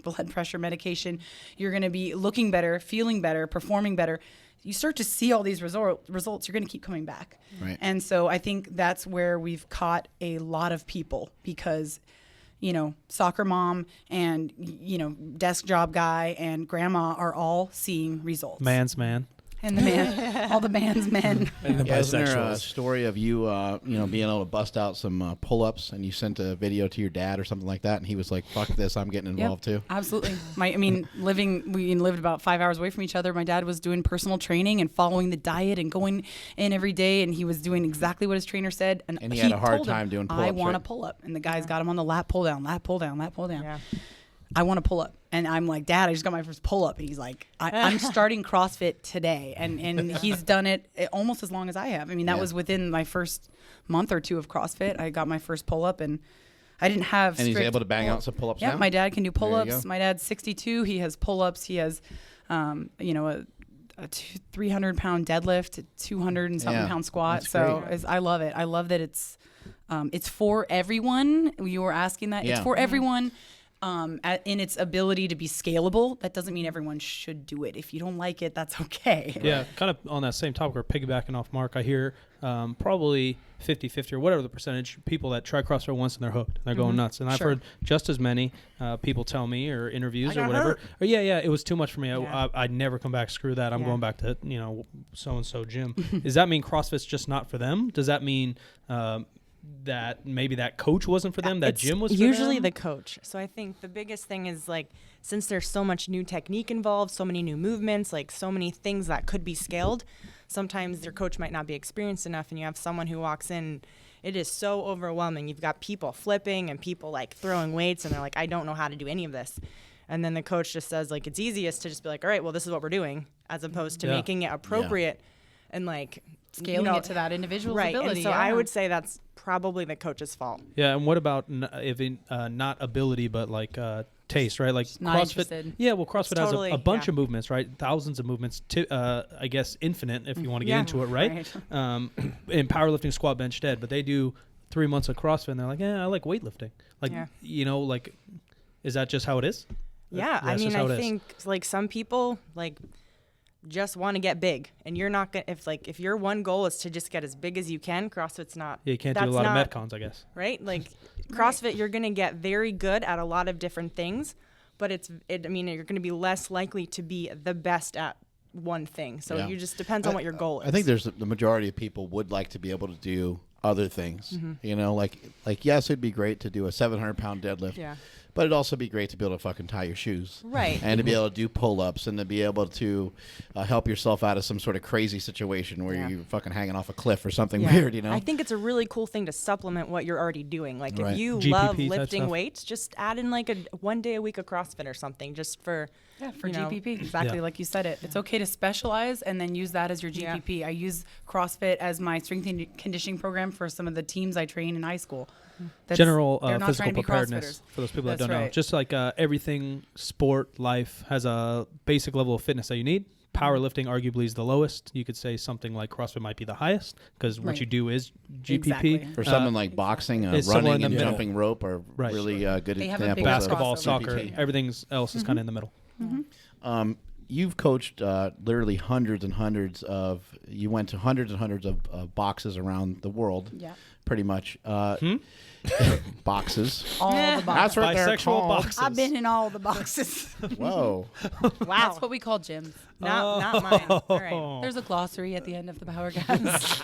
medication. You're going to be looking better, feeling better, performing better. You start to see all these results, you're going to keep coming back. Right. And so I think that's where we've caught a lot of people because soccer mom and, desk job guy and grandma are all seeing results. Man's man. And the man, all the man's men. And the Isn't there a bisexuals. story of you, being able to bust out some pull-ups, and you sent a video to your dad or something like that, and he was like, "Fuck this, I'm getting involved too." Absolutely. We lived about 5 hours away from each other. My dad was doing personal training and following the diet and going in every day, and he was doing exactly what his trainer said. And he had a hard told him, time doing I pull-ups, want right? a pull-up, and the guy's got him on the lat pull down, lat pull down, lat pull down. Yeah. I want to pull up. And I'm like, Dad, I just got my first pull up. And he's like, I'm starting CrossFit today. And he's done it almost as long as I have. I mean, that was within my first month or two of CrossFit. I got my first pull up and I didn't have And he's strict able to bang pull-up. out some pull-ups Yeah, now? my dad can do pull you ups. go. My dad's 62. He has pull ups. He has, a 300-pound deadlift, 200 and something Yeah, pound squat. that's So great. I love it. I love that it's It's for everyone. You were asking that. Yeah. It's for everyone. In its ability to be scalable. That doesn't mean everyone should do it. If you don't like it, that's okay. Yeah, kind of on that same topic, or piggybacking off Mark, I hear probably 50-50 or whatever the percentage, people that try CrossFit once and they're hooked. They're going nuts. And I've heard just as many people tell me, or interviews or whatever, or it was too much for me. I'd never come back. Screw that. I'm going back to, so-and-so gym. Does that mean CrossFit's just not for them? Does that mean that maybe that coach wasn't for them, that gym was for usually them? the coach. So I think the biggest thing is, like, since there's so much new technique involved, so many new movements, like so many things that could be scaled, sometimes your coach might not be experienced enough, and you have someone who walks in, it is so overwhelming. You've got people flipping and people like throwing weights, and they're like, I don't know how to do any of this. And then the coach just says, like, it's easiest to just be like, all right, well, this is what we're doing, as opposed to making it appropriate and like Scaling it to that individual's ability. And so I would say that's probably the coach's fault. Yeah, and what about not ability, but like taste, right? Like not CrossFit. Interested. Yeah, well, CrossFit Totally, has a bunch of movements, right? Thousands of movements. I guess infinite if you want to get into it, right? In powerlifting, squat, bench, dead, but they do 3 months of CrossFit, and they're like, I like weightlifting. Like, like, is that just how it is? Yeah, I mean, I think like some people like just want to get big, and you're not gonna, if your one goal is to just get as big as you can, CrossFit's not. Yeah, you can't do a lot of metcons, I guess. Right? Like CrossFit, you're gonna get very good at a lot of different things, but you're gonna be less likely to be the best at one thing. So you just depends on what your goal is. I think there's the majority of people would like to be able to do other things. Like yes, it'd be great to do a 700-pound deadlift. Yeah. But it'd also be great to be able to fucking tie your shoes. Right. And to be able to do pull-ups and to be able to help yourself out of some sort of crazy situation where you're fucking hanging off a cliff or something weird, I think it's a really cool thing to supplement what you're already doing. Like if you GPP love type lifting stuff. weights, just add in like a 1 day a week of CrossFit or something just for GPP. Exactly like you said it. It's okay to specialize and then use that as your GPP. I use CrossFit as my strength and conditioning program for some of the teams I train in high school. General they're not physical trying to be preparedness CrossFitters. for those people that That's don't know. right. Just like everything, sport, life has a basic level of fitness that you need. Powerlifting arguably is the lowest. You could say something like CrossFit might be the highest because what you do is GPP. Exactly. For something like boxing, it's somewhere in running the and middle. jumping rope are really good They have a examples big of Basketball, crossover. soccer, GPP. everything else is kind of in the middle. You've coached literally hundreds and hundreds of. You went to hundreds and hundreds of boxes around the world. Yeah. Pretty much. Boxes. All the That's boxes. what they're Bisexual called. boxes. I've been in all the boxes. Whoa. wow. That's what we call gyms. Not mine. All right. There's a glossary at the end of the PowerCast.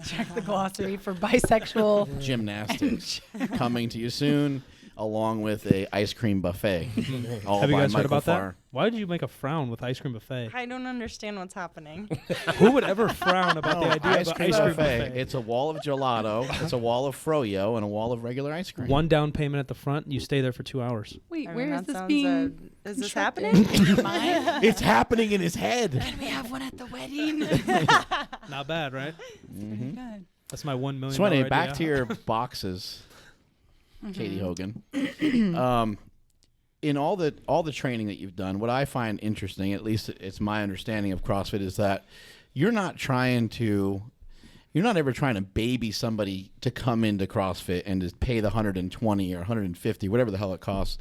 Check the glossary for bisexual. Gymnastics coming to you soon, along with a ice cream buffet. All Have you by guys heard Michael about Farr. that? Why did you make a frown with ice cream buffet? I don't understand what's happening. Who would ever frown about the idea Ice of an cream ice cream buffet. buffet? It's a wall of gelato. It's a wall of froyo and a wall of regular ice cream. One down payment at the front, you stay there for 2 hours. Wait, I mean, where is that this sounds, being? is this constructed? happening? Mine? It's happening in his head. We have one at the wedding. Not bad, right? Good. That's my $1 million So anyway, idea. back to your boxes, Katie Hogan. In all the training that you've done, what I find interesting, at least it's my understanding of CrossFit, is that you're not ever trying to baby somebody to come into CrossFit and to pay the $120 or $150, whatever the hell it costs,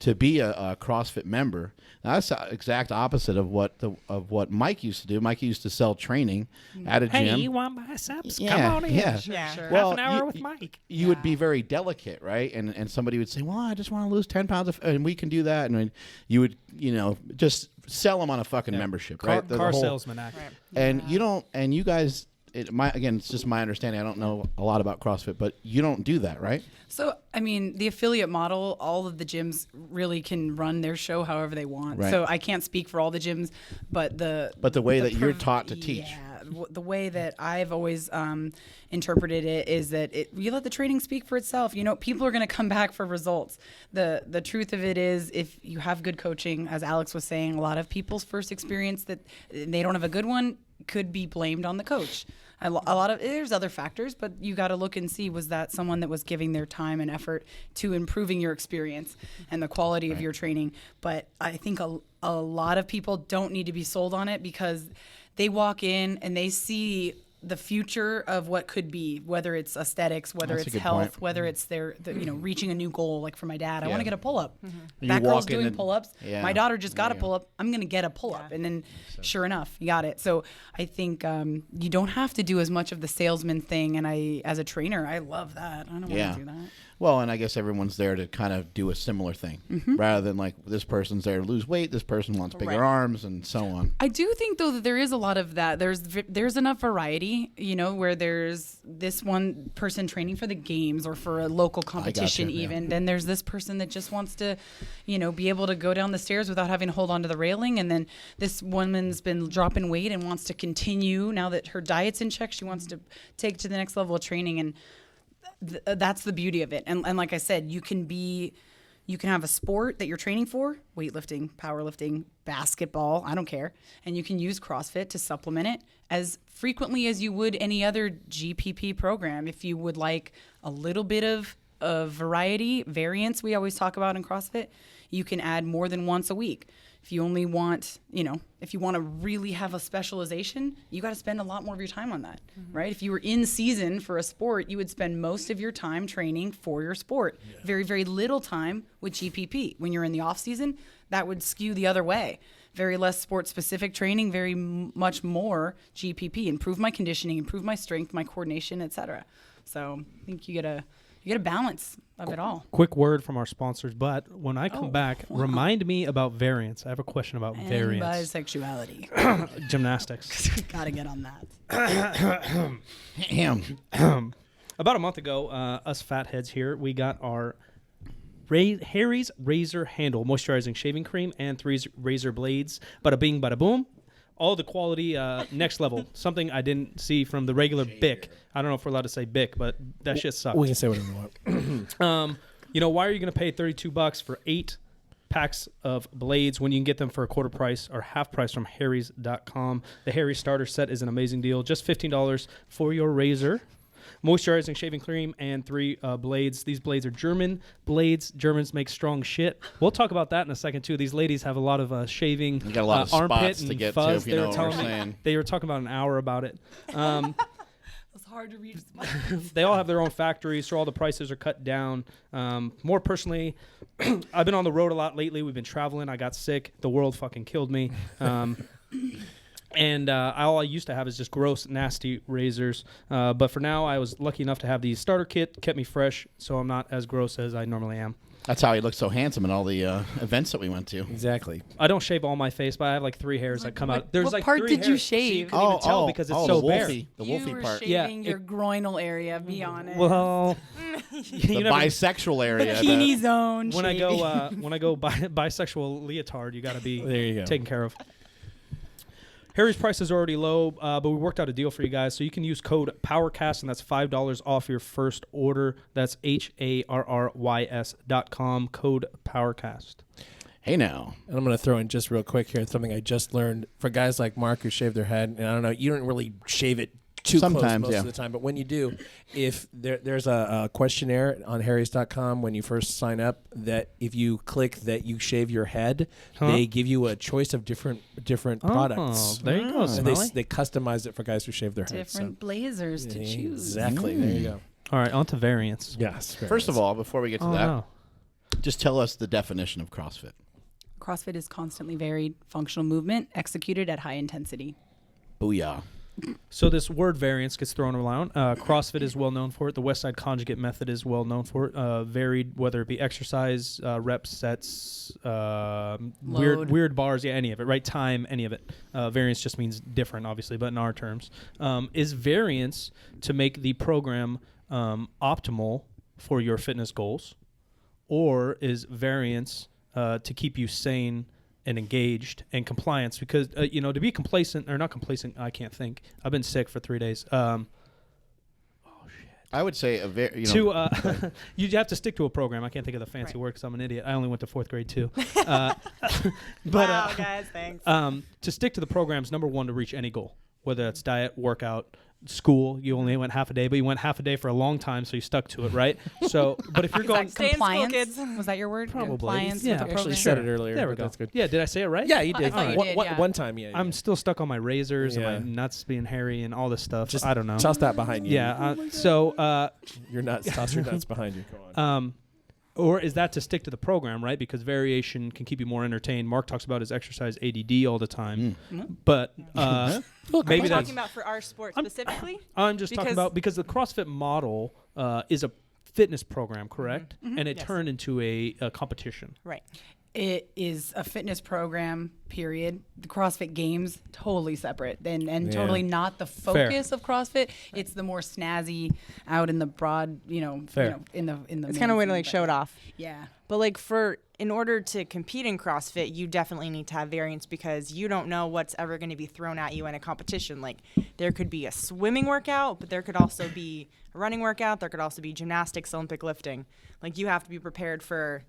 to be a CrossFit member. Now, that's the exact opposite of what Mike used to do. Mike used to sell training at a gym. Hey, you want biceps? Yeah, Come on in. yeah. Yeah. Sure. Well, Half an hour with Mike. You would be very delicate, right? And somebody would say, well, I just want to lose 10 pounds, and we can do that. And you would, just sell them on a fucking membership, right? The Car whole- salesman act. Right. And you don't, and you guys, again, it's just my understanding. I don't know a lot about CrossFit, but you don't do that, right? So, I mean, the affiliate model, all of the gyms really can run their show however they want. Right. So I can't speak for all the gyms, but the way that you're taught to teach. Yeah, the way that I've always interpreted it is that you let the training speak for itself. People are going to come back for results. The truth of it is, if you have good coaching, as Alex was saying, a lot of people's first experience that they don't have a good one could be blamed on the coach. A lot of there's other factors, but you got to look and see, was that someone that was giving their time and effort to improving your experience and the quality of your training. But I think a lot of people don't need to be sold on it, because they walk in and they see the future of what could be, whether it's aesthetics, whether That's a it's good health, point. whether it's reaching a new goal. Like for my dad, I want Yeah. to get a pull-up. You That walk girl's in doing and- pull-ups. Yeah. My daughter just got a Yeah. pull-up. I'm going to get a pull-up. And then sure enough, you got it. So I think you don't have to do as much of the salesman thing. And as a trainer, I love that. I don't Yeah. want to do that. Well, and I guess everyone's there to kind of do a similar thing, rather than like this person's there to lose weight, this person wants bigger Right. arms, and so on. I do think though that there is a lot of that. There's enough variety, where there's this one person training for the games or for a local competition yeah. even. Then there's this person that just wants to, be able to go down the stairs without having to hold on to the railing. And then this woman's been dropping weight and wants to continue now that her diet's in check. She wants to take to the next level of training, and that's the beauty of it. And like I said, you can have a sport that you're training for, weightlifting, powerlifting, basketball, I don't care. And you can use CrossFit to supplement it as frequently as you would any other GPP program. If you would like a little bit of variety, variance we always talk about in CrossFit, you can add more than once a week. If you only want, if you want to really have a specialization, you got to spend a lot more of your time on that, right? If you were in season for a sport, you would spend most of your time training for your sport. Yeah. Very, very little time with GPP. When you're in the off season, that would skew the other way. Very less sport-specific training, very much more GPP. Improve my conditioning, improve my strength, my coordination, etc. So I think you get a balance of it all. Quick word from our sponsors, but when I come back, remind me about variance. I have a question about And variance. bisexuality. Gymnastics. Gotta get on that. Damn. About a month ago, us fatheads here, we got our Harry's Razor Handle Moisturizing Shaving Cream and 3 razor blades. Bada bing, bada boom. All the quality, next level. Something I didn't see from the regular Bic. I don't know if we're allowed to say Bic, but that shit sucks. We can say whatever we want. Why are you going to pay $32 for 8 packs of blades when you can get them for a quarter price or half price from Harry's.com? The Harry's starter set is an amazing deal. Just $15 for your razor. Moisturizing shaving cream and 3 blades. These blades are German blades. Germans make strong shit. We'll talk about that in a second too. These ladies have a lot of shaving, You got a lot of armpit spots and to get fuzz. to, if you know what we're telling me saying. they were talking about an hour about it. It's hard to reach. They all have their own factories, so all the prices are cut down. More personally, I've been on the road a lot lately. We've been traveling. I got sick. The world fucking killed me. And all I used to have is just gross, nasty razors. But for now, I was lucky enough to have the starter kit. Kept me fresh, so I'm not as gross as I normally am. That's how he looks so handsome in all the events that we went to. Exactly. I don't shave all my face, but I have like 3 hairs that come out. There's what like part 3 did you hairs, so you shave? couldn't even tell because it's so the bare. wolfy, the wolfy You were part. shaving Yeah, your groinal area. Be honest. Well, The bisexual area. bikini zone. when I shaving. go bisexual leotard, you got to be There you go. taken care of. Harry's price is already low, but we worked out a deal for you guys. So you can use code PowerCast, and that's $5 off your first order. That's HARRYS.com, code PowerCast. Hey now. And I'm going to throw in just real quick here something I just learned. For guys like Mark who shave their head, and I don't know, you don't really shave it too Sometimes, close most yeah. of the time, but when you do, if there's a questionnaire on harrys.com when you first sign up that if you click that you shave your head, they give you a choice of different products. There you go, And Smelly. they customize it for guys who shave their heads. different blazers to choose. Exactly. There you go. All right, on to variance. Yes. First of all, before we get to that, no. just tell us the definition of CrossFit. CrossFit is constantly varied functional movement executed at high intensity. Booyah. So this word variance gets thrown around. CrossFit is well known for it. The West Side Conjugate Method is well known for it. Varied, whether it be exercise, reps, sets, weird bars, any of it, right? Time, any of it. Variance just means different, obviously, but in our terms. Is variance to make the program optimal for your fitness goals, or is variance to keep you sane and engaged and compliance? Because to be complacent or not complacent, I can't think. I've been sick for 3 days. I would say you have to stick to a program. I can't think of the fancy word because I'm an idiot. I only went to 4th grade too. Wow, guys, thanks. To stick to the programs, number one, to reach any goal. whether that's diet, workout, school. You only went half a day, but you went half a day for a long time, so you stuck to it, right? So, but if you're going Stay in school, compliance, kids. was that your word? Probably. Compliance. Yeah, with the Actually program? said it earlier. There we but go. That's good. Yeah, did I say it right? Yeah, you did. I thought you One- did, one- yeah. one time, yeah. I'm still stuck on my razors and Yeah. my nuts being hairy and all this stuff. Just I don't know. Toss that behind you. Yeah. Your nuts. Toss your nuts behind you. Go on. Or is that to stick to the program, right? Because variation can keep you more entertained. Mark talks about his exercise ADD all the time, but maybe Are you that's. talking about for our sport specifically? I'm just talking about because the CrossFit model is a fitness program, correct? And it Yes. turned into a competition. Right. It is a fitness program, period. The CrossFit Games, totally separate and totally not the focus of CrossFit. It's the more snazzy out in the broad, Fair. in the It's kind of a way to like show it off. Yeah. But like in order to compete in CrossFit, you definitely need to have variance because you don't know what's ever going to be thrown at you in a competition. Like there could be a swimming workout, but there could also be a running workout. There could also be gymnastics, Olympic lifting. Like you have to be prepared for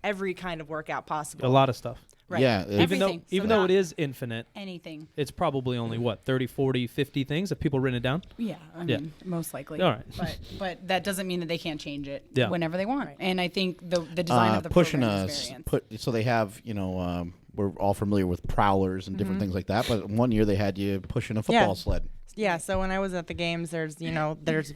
every kind of workout possible. A lot of stuff. Right. Yeah, Everything. Even So though not it is infinite, anything. it's probably only 30, 40, 50 things. Have people written it down? Yeah, I mean, most likely. All right. But that doesn't mean that they can't change it Yeah. whenever they want. Right. And I think the design of the pushing program us is variance. so they have we're all familiar with prowlers and different things like that, but one year they had you pushing a football sled. Yeah. So when I was at the games, there's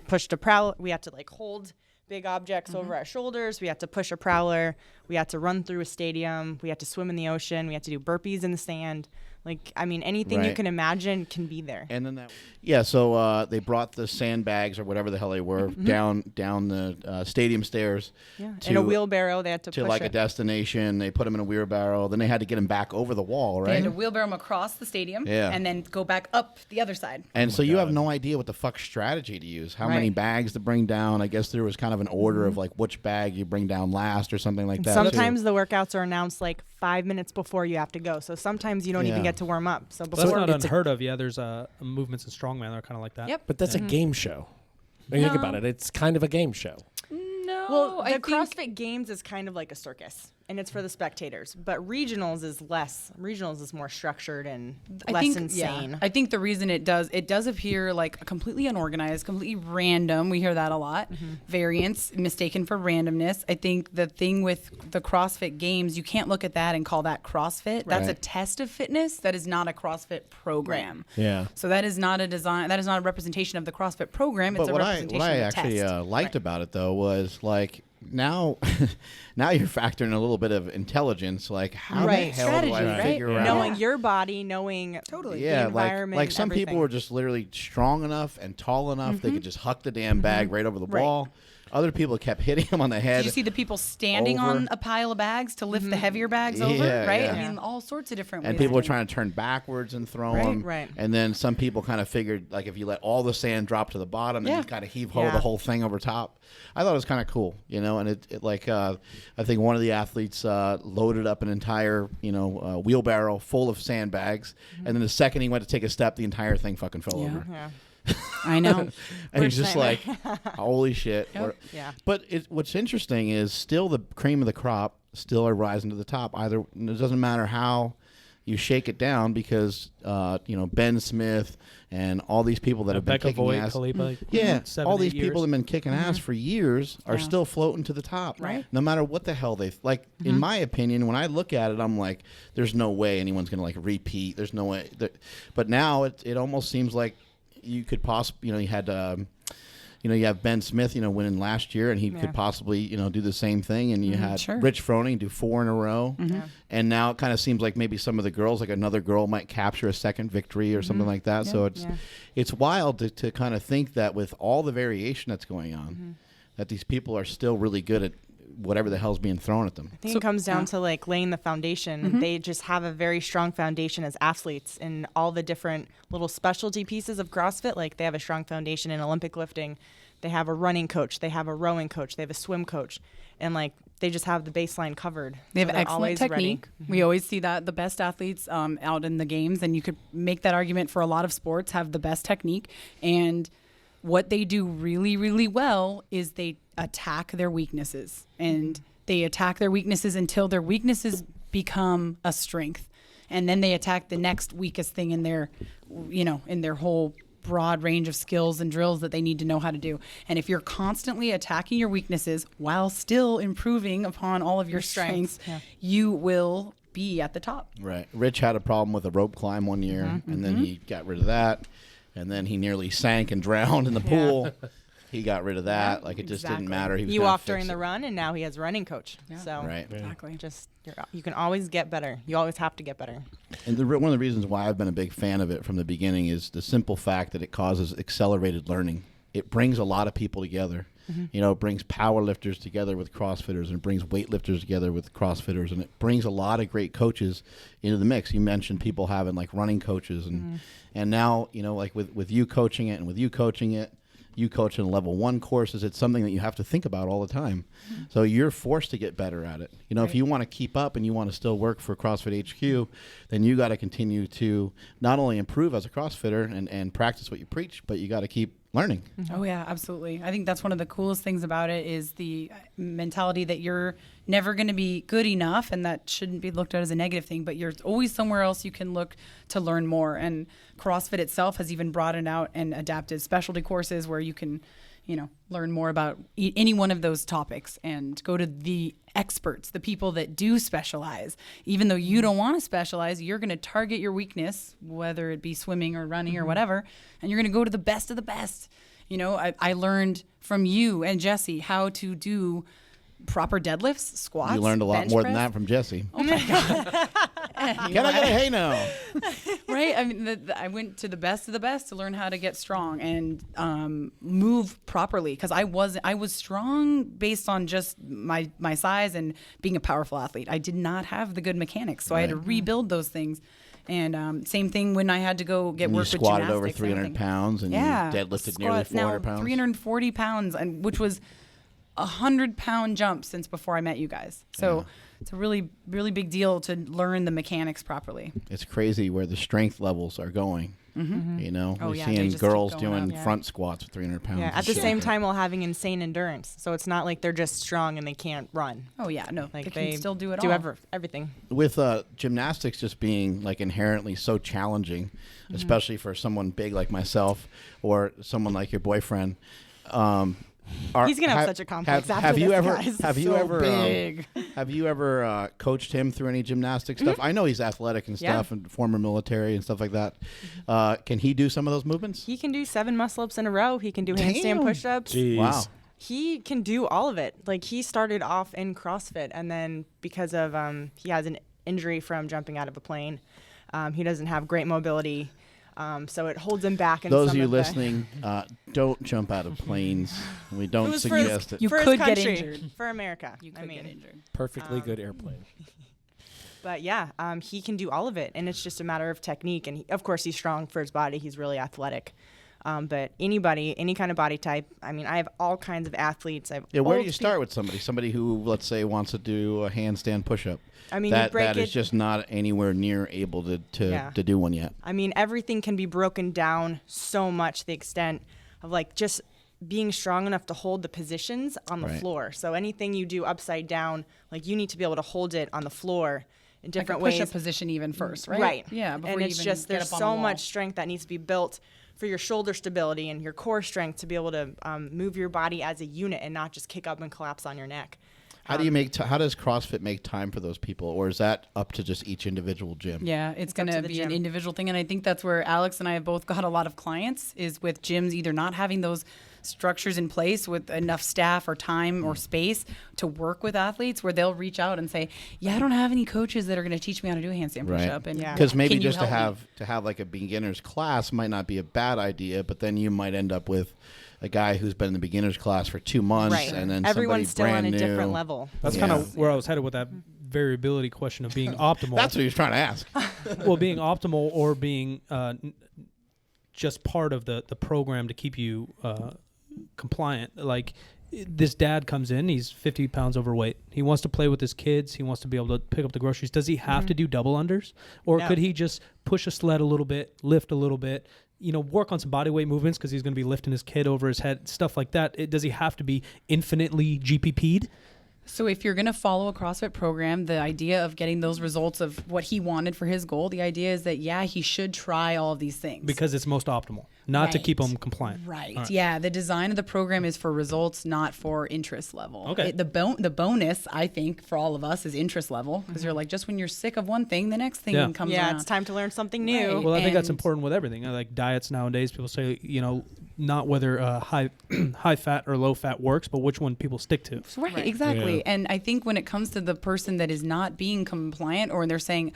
push to prowl. We had to like hold big objects over our shoulders. We had to push a prowler. We had to run through a stadium. We had to swim in the ocean. We had to do burpees in the sand. Like, I mean, anything you Right. can imagine can be there. And then so they brought the sandbags or whatever the hell they were down the stadium stairs. Yeah. To, In a wheelbarrow, they had to to push like it. a destination. They put them in a wheelbarrow. Then they had to get them back over the wall, They right? had to wheelbarrow them across the stadium Yeah. and then go back up the other side. And so you have no idea what the fuck strategy to use. How many Right. bags to bring down? I guess there was kind of an order of like which bag you bring down last or something like that. Sometimes the workouts are announced like 5 minutes before you have to go. So sometimes you don't even Yeah. get to warm up. So That's before not it's unheard of. Yeah, there's movements in strongman that are kind of like that. Yep. But that's a game show. When you think about it, it's kind of a game show. No, Well, I the think CrossFit Games is kind of like a circus, and it's for the spectators. But regionals is less. Regionals is more structured and less insane. I think the reason it does appear like completely unorganized, completely random. We hear that a lot. Variance, mistaken for randomness. I think the thing with the CrossFit Games, you can't look at that and call that CrossFit. That's a Right. test of fitness. That is not a CrossFit program. Yeah. So that is not a design. That is not a representation of the CrossFit program. It's But a what representation I of the actually test. liked about it though was like now you're factoring a little bit of intelligence. Like how the Right. hell do I Strategy, right? figure out? Knowing your body, knowing Totally. the Yeah, environment. like some everything. people were just literally strong enough and tall enough they could just huck the damn bag right over the Right. wall. Other people kept hitting them on the head. Did you see the people standing over. on a pile of bags to lift the heavier bags over? Yeah, Right? yeah. I mean, all sorts of different and ways. people were to- trying to turn backwards and throw Right, them. right. And then some people kind of figured, like, if you let all the sand drop to the bottom, and Yeah. you kind of heave ho Yeah. the whole thing over top. I thought it was kind of cool, And it like, I think one of the athletes loaded up an entire, wheelbarrow full of sandbags, and then the second he went to take a step, the entire thing fucking fell Yeah. over. Yeah. I know. And he's just like, Worst holy shit. Yep. Yeah. But what's interesting is still the cream of the crop still are rising to the top. Either it doesn't matter how you shake it down because Ben Smith and all these people that have been Becca kicking Voigt, ass. Khalipa, Yeah, 7, all these 8 years. people that have been kicking ass for years are Yeah. still floating to the top. Right. No matter what the hell they like. In my opinion, when I look at it, I'm like, there's no way anyone's gonna like repeat. There's no way. But now it almost seems like you could possibly, you had. You have Ben Smith, winning last year, and he Yeah. could possibly, do the same thing. And you had sure. Rich Froning do 4 in a row. And now it kind of seems like maybe some of the girls, like another girl might capture a second victory or something like that. So it's wild to kind of think that with all the variation that's going on, that these people are still really good at whatever the hell's being thrown at them. I think it comes down to like laying the foundation. They just have a very strong foundation as athletes in all the different little specialty pieces of CrossFit. Like they have a strong foundation in Olympic lifting. They have a running coach. They have a rowing coach. They have a swim coach. And like they just have the baseline covered. They have So they're excellent always ready. technique. We always see that the best athletes out in the games, and you could make that argument for a lot of sports, have the best technique. And what they do really, really well is they attack their weaknesses, and they attack their weaknesses until their weaknesses become a strength. and then they attack the next weakest thing in their, in their whole broad range of skills and drills that they need to know how to do. And if you're constantly attacking your weaknesses while still improving upon all of your strengths, you will be at the top. Right. Rich had a problem with a rope climb one year, and then he got rid of that, and then he nearly sank and drowned in the pool. He got rid of that. Like, it just didn't matter. He was you gonna walked fix during it. the run, and now he has a running coach. So Right. Exactly. just you can always get better. You always have to get better. And one of the reasons why I've been a big fan of it from the beginning is the simple fact that it causes accelerated learning. It brings a lot of people together. It brings powerlifters together with CrossFitters, and it brings weightlifters together with CrossFitters, and it brings a lot of great coaches into the mix. You mentioned people having like running coaches, and now, like with you coaching it and with you coaching it, you coach in level 1 courses, it's something that you have to think about all the time. So you're forced to get better at it. If you want to keep up and you want to still work for CrossFit HQ, then you got to continue to not only improve as a CrossFitter and practice what you preach, but you got to keep learning. Oh yeah, absolutely. I think that's one of the coolest things about it is the mentality that you're never going to be good enough, and that shouldn't be looked at as a negative thing, but you're always somewhere else you can look to learn more. And CrossFit itself has even broadened out and adapted specialty courses where you can, learn more about any one of those topics and go to the experts, the people that do specialize. Even though you don't want to specialize, you're going to target your weakness, whether it be swimming or running or whatever, and you're going to go to the best of the best. I learned from you and Jesse how to do proper deadlifts, squats. You learned a lot bench more press. than that from Jesse. Oh my God. Can I get a hey now? Right? I mean, I went to the best of the best to learn how to get strong and move properly, because I was strong based on just my size and being a powerful athlete. I did not have the good mechanics, so I had to rebuild those things. And same thing when I had to go get work with gymnastics. You squatted over 300 pounds, and you deadlifted nearly 400 pounds. 340 pounds, which was 100-pound jump since before I met you guys. So it's a really, really big deal to learn the mechanics properly. It's crazy where the strength levels are going. We're seeing girls doing front squats with 300 pounds. Yeah, at the same time while having insane endurance. So it's not like they're just strong and they can't run. Oh yeah, no, Like they can still do it do all. everything. With gymnastics just being like inherently so challenging, especially for someone big like myself or someone like your boyfriend. He's gonna have such a complex after have you this, ever guys. have you So ever big. have you ever coached him through any gymnastic stuff? I know he's athletic and stuff and former military and stuff like that. Can he do some of those movements? He can do 7 muscle ups in a row. He can do handstand push-ups. Wow. He can do all of it. Like, he started off in CrossFit, and then because of he has an injury from jumping out of a plane, he doesn't have great mobility. So it holds him back. In Those some of you of the listening, don't jump out of planes. We don't suggest it. You for his could get country, injured. for America. You could get injured. Perfectly good airplane. But he can do all of it, and it's just a matter of technique. And of course, he's strong for his body. He's really athletic. But anybody, any kind of body type. I mean, I have all kinds of athletes. Where do you start with somebody? Somebody who, let's say, wants to do a handstand push-up. I mean, that is just not anywhere near able to do one yet. I mean, everything can be broken down so much to the extent of like just being strong enough to hold the positions on the floor. So anything you do upside down, like you need to be able to hold it on the floor in different like a push-up ways. position even first, right? Right. Yeah. And it's just there's so much strength that needs to be built for your shoulder stability and your core strength to be able to move your body as a unit and not just kick up and collapse on your neck. How do you how does CrossFit make time for those people, or is that up to just each individual gym? Yeah, it's going to be an individual thing, and I think that's where Alex and I have both got a lot of clients is with gyms either not having those structures in place with enough staff or time or space to work with athletes, where they'll reach out and say, "Yeah, I don't have any coaches that are going to teach me how to do a handstand push-up." And because maybe just to have like a beginner's class might not be a bad idea, but then you might end up with a guy who's been in the beginner's class for 2 months, and then everyone's still brand on a new. different level. That's kind of where I was headed with that variability question of being optimal. That's what he was trying to ask. Well, being optimal or being just part of the program to keep you compliant. Like, this dad comes in, he's 50 pounds overweight. He wants to play with his kids. He wants to be able to pick up the groceries. Does he have to do double unders? Or could he just push a sled a little bit, lift a little bit, work on some body weight movements because he's going to be lifting his kid over his head, stuff like that? Does he have to be infinitely GPP'd? So if you're going to follow a CrossFit program, the idea of getting those results of what he wanted for his goal, the idea is that, yeah, he should try all of these things. Because it's most optimal, not to keep him compliant. Right. Yeah. The design of the program is for results, not for interest level. Okay. The bonus, I think, for all of us is interest level, because you're like, just when you're sick of one thing, the next thing comes around. Yeah, it's time to learn something new. Right. Well, I think that's important with everything. Like diets nowadays, people say, not whether high fat or low fat works, but which one people stick to. Right, exactly. Yeah. And I think when it comes to the person that is not being compliant, or they're saying,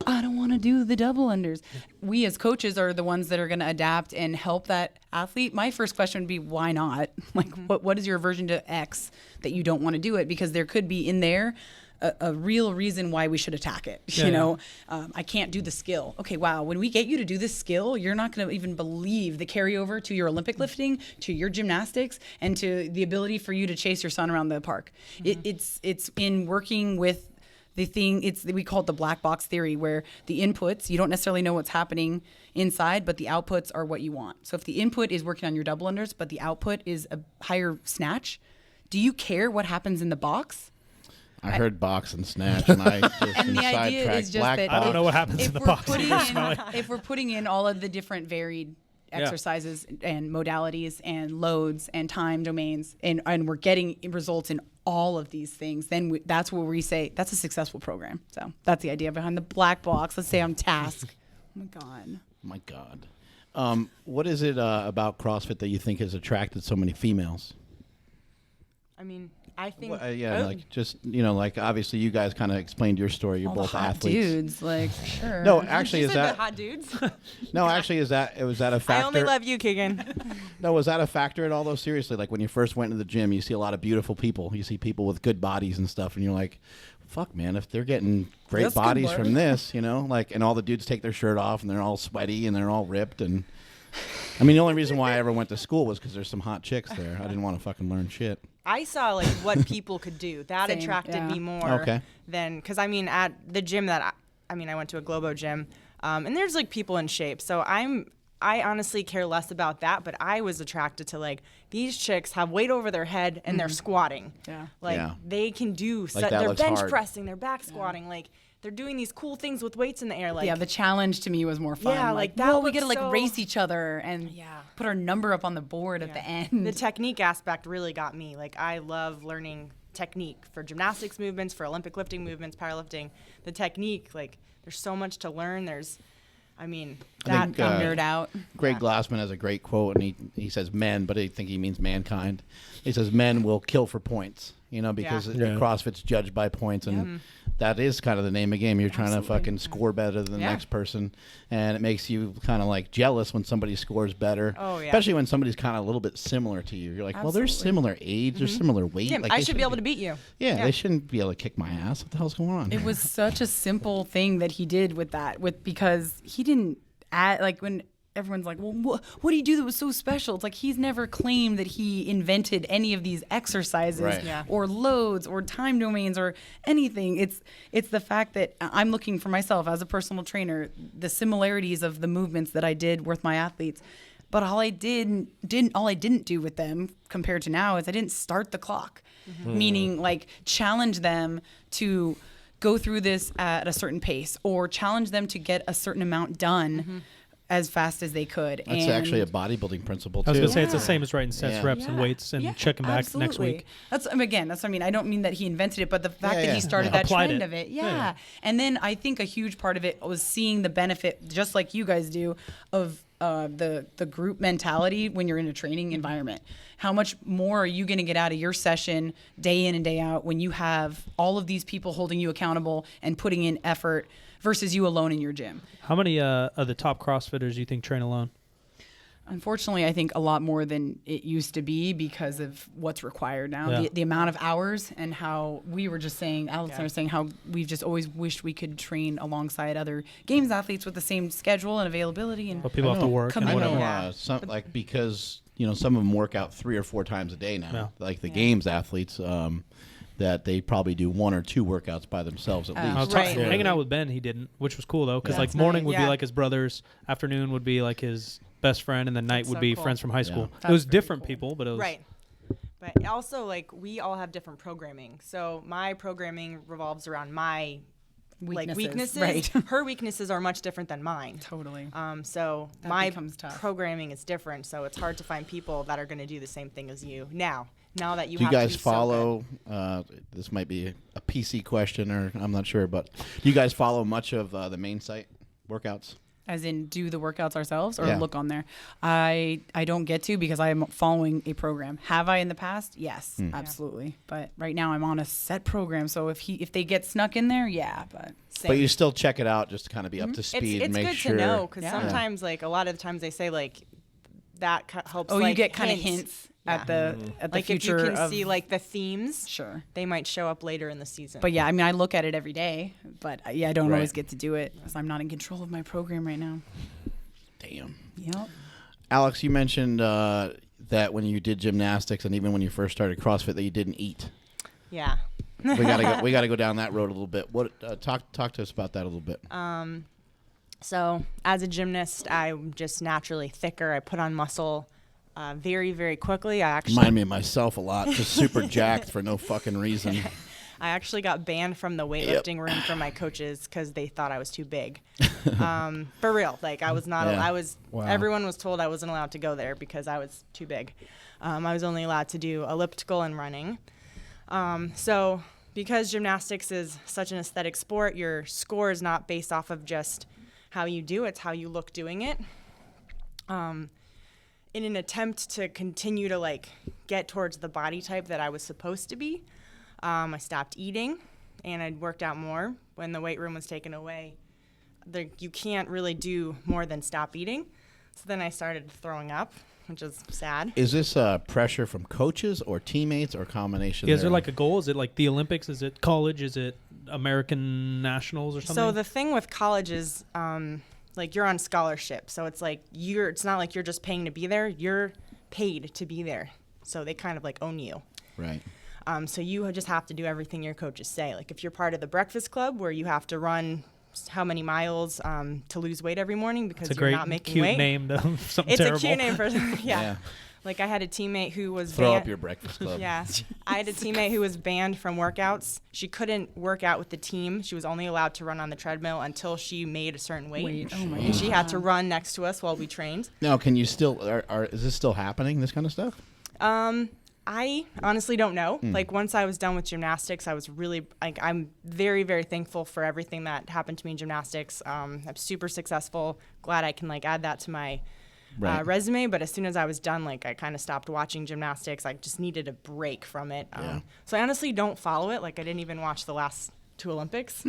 I don't want to do the double unders, we as coaches are the ones that are going to adapt and help that athlete. My first question would be, why not? Like, what is your aversion to X that you don't want to do it? Because there could be in there a real reason why we should attack it. I can't do the skill. Okay, wow. When we get you to do this skill, you're not going to even believe the carryover to your Olympic lifting, to your gymnastics, and to the ability for you to chase your son around the park. It's in working with the thing. We call it the black box theory, where the inputs, you don't necessarily know what's happening inside, but the outputs are what you want. So if the input is working on your double unders, but the output is a higher snatch, do you care what happens in the box? I heard box and snatch, and I just and the idea is just that I don't know what happens in the box. If we're putting in all of the different varied exercises and modalities and loads and time domains, and we're getting results in all of these things, then that's where we say that's a successful program. So that's the idea behind the black box. Let's say on task. Oh my God. What is it about CrossFit that you think has attracted so many females? I mean, I think like obviously you guys kind of explained your story. You're all both the hot athletes. Dudes, like, sure. No, actually, you is said that the hot dudes? No, actually, was that a factor? I only love you, Keegan. No, was that a factor at all though? Seriously, like when you first went to the gym, you see a lot of beautiful people. You see people with good bodies and stuff, and you're like, fuck, man, if they're getting great That's bodies good from this, and all the dudes take their shirt off and they're all sweaty and they're all ripped. And I mean, the only reason why I ever went to school was because there's some hot chicks there. I didn't want to fucking learn shit. I saw like what people could do. That attracted me more than, because I mean, at the gym that I went to a Globo gym, and there's like people in shape. So I honestly care less about that, but I was attracted to like these chicks have weight over their head and they're squatting. They can do they're bench pressing, they're back squatting, like they're doing these cool things with weights in the air. Like the challenge to me was more fun. Yeah, like that. We get to race each other and put our number up on the board at the end. The technique aspect really got me. Like I love learning technique for gymnastics movements, for Olympic lifting movements, powerlifting. The technique, like there's so much to learn. I think nerd out. Greg Glassman has a great quote, and he says men, but I think he means mankind. He says men will kill for points, because CrossFit's judged by points, and that is kind of the name of the game. You're trying to fucking score better than the next person, and it makes you kind of like jealous when somebody scores better. Oh, yeah. Especially when somebody's kind of a little bit similar to you. You're like, well, they're similar age, they're similar weight. Yeah, like, I should be able to beat you. Yeah, they shouldn't be able to kick my ass. What the hell's going on? It was such a simple thing that he did with that, because he didn't add, like when everyone's like, well, what do you do that was so special? It's like he's never claimed that he invented any of these exercises or loads or time domains or anything. It's the fact that I'm looking for myself as a personal trainer, the similarities of the movements that I did with my athletes. But all I didn't do with them compared to now is I didn't start the clock, meaning like challenge them to go through this at a certain pace or challenge them to get a certain amount done as fast as they could. That's actually a bodybuilding principle too. I was going to say it's the same as writing sets, reps, and weights and checking back next week. That's what I mean. I don't mean that he invented it, but the fact that he started that trend of it. Yeah. And then I think a huge part of it was seeing the benefit, just like you guys do, of the group mentality when you're in a training environment. How much more are you going to get out of your session day in and day out when you have all of these people holding you accountable and putting in effort versus you alone in your gym? How many of the top CrossFitters do you think train alone? Unfortunately, I think a lot more than it used to be because of what's required now. The amount of hours and how we were just saying, Alexandra was saying how we've just always wished we could train alongside other games athletes with the same schedule and availability. And but people have to work. I know, because some of them work out 3 or 4 times a day now. Like the games athletes, that they probably do 1 or 2 workouts by themselves at least. Hanging out with Ben, he didn't, which was cool though, because morning would be like his brothers, afternoon would be like his best friend, and then night would be friends from high school. It was different people, but it was But also, like, we all have different programming. So my programming revolves around my weaknesses. Right. Her weaknesses are much different than mine. Totally. So That my becomes tough. programming is different. So it's hard to find people that are going to do the same thing as you. Now that you Do you have to guys be so follow? This might be a PC question, or I'm not sure, but do you guys follow much of the main site workouts? As in do the workouts ourselves or Yeah. look on there? I don't get to because I am following a program. Have I in the past? Yes, absolutely. But right now I'm on a set program. So if they get snuck in there, yeah. But Same. But you still check it out just to kind of be up to speed It's and make good sure. to know because Yeah. sometimes, like, a lot of the times they say, like, that helps. oh, like, you get kind of hints Yeah. at the Like, if future you can of see, like, the themes, sure. they might show up later in the season. But yeah, I mean, I look at it every day, but yeah, I don't Right. always get to do it because I'm not in control of my program right now. Damn. Yep. Alex, you mentioned that when you did gymnastics and even when you first started CrossFit that you didn't eat. yeah. We gotta go down that road a little bit. What talk to us about that a little bit. So as a gymnast, I'm just naturally thicker. I put on muscle very, very quickly. Remind me of myself a lot, just super jacked for no fucking reason. I actually got banned from the weightlifting room from my coaches because they thought I was too big. For real, like I was not. Yeah. I was. Wow. Everyone was told I wasn't allowed to go there because I was too big. I was only allowed to do elliptical and running. So because gymnastics is such an aesthetic sport, your score is not based off of just how you do; it's how you look doing it. In an attempt to continue to like get towards the body type that I was supposed to be, I stopped eating and I worked out more when the weight room was taken away. You can't really do more than stop eating. So then I started throwing up, which is sad. Is this pressure from coaches or teammates or combination? Is there like a goal? Is it like the Olympics? Is it college? Is it American nationals or something? So the thing with college is like you're on scholarship. So it's like it's not like you're just paying to be there. You're paid to be there. So they kind of like own you. Right. So you just have to do everything your coaches say. Like if you're part of the breakfast club where you have to run how many miles to lose weight every morning because it's a you're great, not making cute weight. name to something It's terrible. a cute name for yeah. Yeah. Like I had a teammate who was Throw banned. up your breakfast club. Yeah, I had a teammate who was banned from workouts. She couldn't work out with the team. She was only allowed to run on the treadmill until she made a certain weight. Oh my And she had to run next to us while we trained. Now, can you still? Is this still happening? This kind of stuff? I honestly don't know. Like once I was done with gymnastics, I was really like I'm very, very thankful for everything that happened to me in gymnastics. I'm super successful. Glad I can like add that to my Right. resume. But as soon as I was done, like I kind of stopped watching gymnastics. I just needed a break from it. Yeah. So I honestly don't follow it. Like I didn't even watch the last 2 Olympics.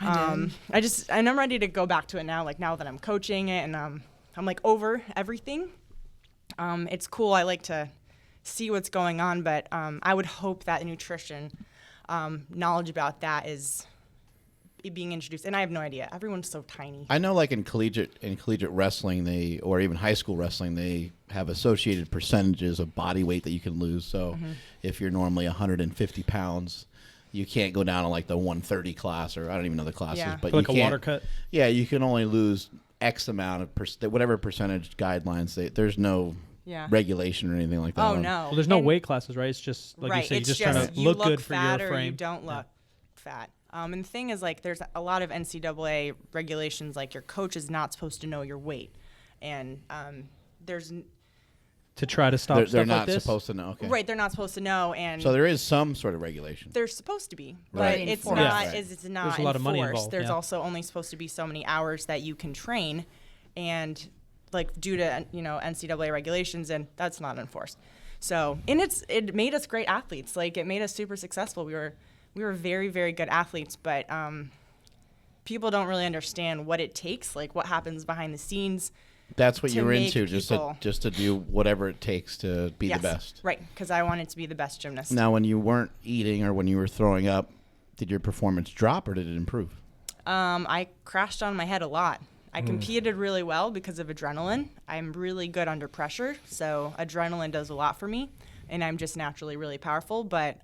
I did. And I'm ready to go back to it now. Like now that I'm coaching it and I'm like over everything. It's cool. I like to see what's going on, but I would hope that nutrition knowledge about that is being introduced. And I have no idea. Everyone's so tiny. I know, like in collegiate wrestling, or even high school wrestling, they have associated percentages of body weight that you can lose. So, if you're normally 150 pounds, you can't go down to like the 130 class, or I don't even know the classes, Yeah. but Like you a can't, water cut? Yeah, you can only lose X amount of whatever percentage guidelines. There's no Yeah. regulation or anything like that. Oh no. Well, there's no And- weight classes, right? It's just like right. you say, you're It's just trying to you look look good for fat your or frame. you don't look fat. And the thing is, like, there's a lot of NCAA regulations. Like, your coach is not supposed to know your weight, and there's To try to stop They're stuff not like this. supposed to know. Okay. right. They're not supposed to know, and So there is some sort of regulation. they're supposed to be, Right. but it's Enforced. not. Yeah. It's not There's a lot of money enforced. involved, There's yeah. also only supposed to be so many hours that you can train, and like due to NCAA regulations, and that's not enforced. So and it made us great athletes. Like it made us super successful. We were very, very good athletes, but people don't really understand what it takes, like what happens behind the scenes. That's what to you were make into, just to do whatever it takes to be Yes, the best. right? Because I wanted to be the best gymnast. Now, when you weren't eating or when you were throwing up, did your performance drop or did it improve? I crashed on my head a lot. I competed really well because of adrenaline. I'm really good under pressure, so adrenaline does a lot for me, and I'm just naturally really powerful. But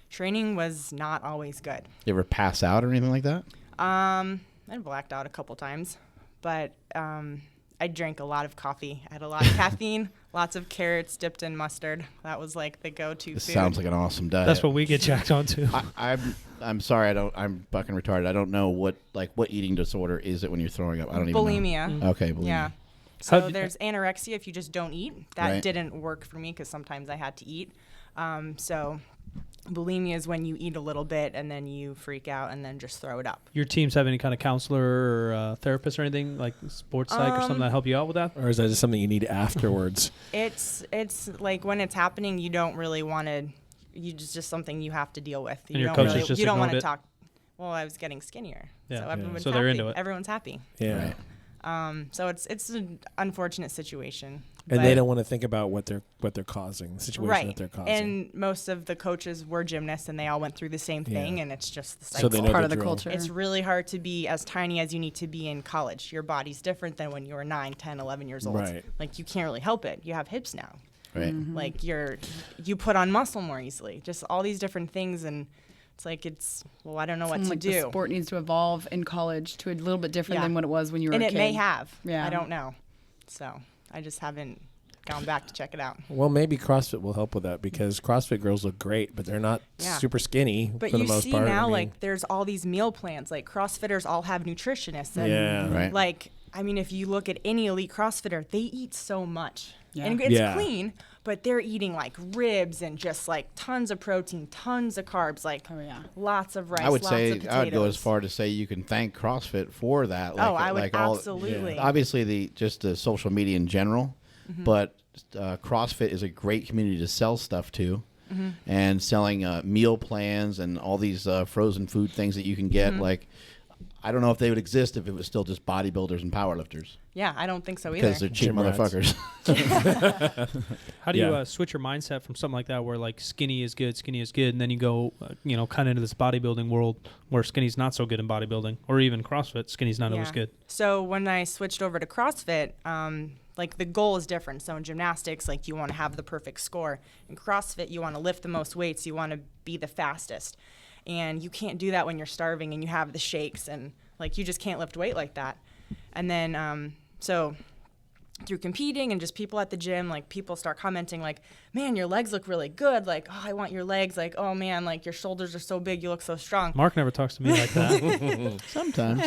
training was not always good. You ever pass out or anything like that? I blacked out a couple times, but I drank a lot of coffee. I had a lot of caffeine, lots of carrots dipped in mustard. That was like the go-to This food. sounds like an awesome diet. That's what we get jacked onto. I'm sorry. I'm fucking retarded. I don't know what eating disorder is it when you're throwing up. I don't even know. Bulimia. Okay, bulimia. Yeah. So there's anorexia if you just don't eat. That Right. didn't work for me because sometimes I had to eat. So bulimia is when you eat a little bit and then you freak out and then just throw it up. Your teams have any kind of counselor or therapist or anything, like sports psych or something that help you out with that? Or is that just something you need afterwards? It's like when it's happening, you don't really want to. Just something you have to deal with. And your coaches just you don't want ignored to it? talk. Well, I was getting skinnier, Yeah. so everyone's So happy. they're into it. Everyone's happy. Yeah. Right. So it's an unfortunate situation. And but- they don't want to think about what they're causing, the situation right. that they're causing. And most of the coaches were gymnasts, and they all went through the same thing, and it's just the So cycle. they know Part the of the drill. culture. It's really hard to be as tiny as you need to be in college. Your body's different than when you were 9, 10, 11 years old. Right. Like, you can't really help it. You have hips now. Right. Like, you put on muscle more easily. Just all these different things, and it's like well, I don't know what to like do. the sport needs to evolve in college to a little bit different Yeah. than what it was when you were And a it kid. may have. Yeah. I don't know. So I just haven't gone back to check it out. Well, maybe CrossFit will help with that because CrossFit girls look great, but they're not Yeah. super skinny But for the you most see part. now, I mean, like, there's all these meal plans. Like, CrossFitters all have nutritionists. And, Yeah. Right. like, I mean, if you look at any elite CrossFitter, they eat so much. Yeah. And it's Yeah. clean, but they're eating, like, ribs and just, like, tons of protein, tons of carbs, like, Oh, yeah. lots of rice, I would lots say of potatoes. I would go as far to say you can thank CrossFit for that. Like, Oh, I would like all, absolutely. obviously the social media in general, Mm-hmm. but CrossFit is a great community to sell stuff to, Mm-hmm. and selling meal plans and all these frozen food things that you can get. Mm-hmm. Like, I don't know if they would exist if it was still just bodybuilders and powerlifters Yeah, I don't think so either. because they're cheap Gym rats. motherfuckers. How do you Yeah. switch your mindset from something like that where like skinny is good, and then you go, kind of into this bodybuilding world where skinny's not so good in bodybuilding, or even CrossFit, skinny's not always good. So when I switched over to CrossFit, like the goal is different. So in gymnastics, like you want to have the perfect score. In CrossFit, you want to lift the most weights. You want to be the fastest. And you can't do that when you're starving and you have the shakes and like you just can't lift weight like that. And then so through competing and just people at the gym, like people start commenting like, man, your legs look really good. Like, oh, I want your legs. Like, oh man, like your shoulders are so big. You look so strong. Mark never talks to me like that. Sometimes.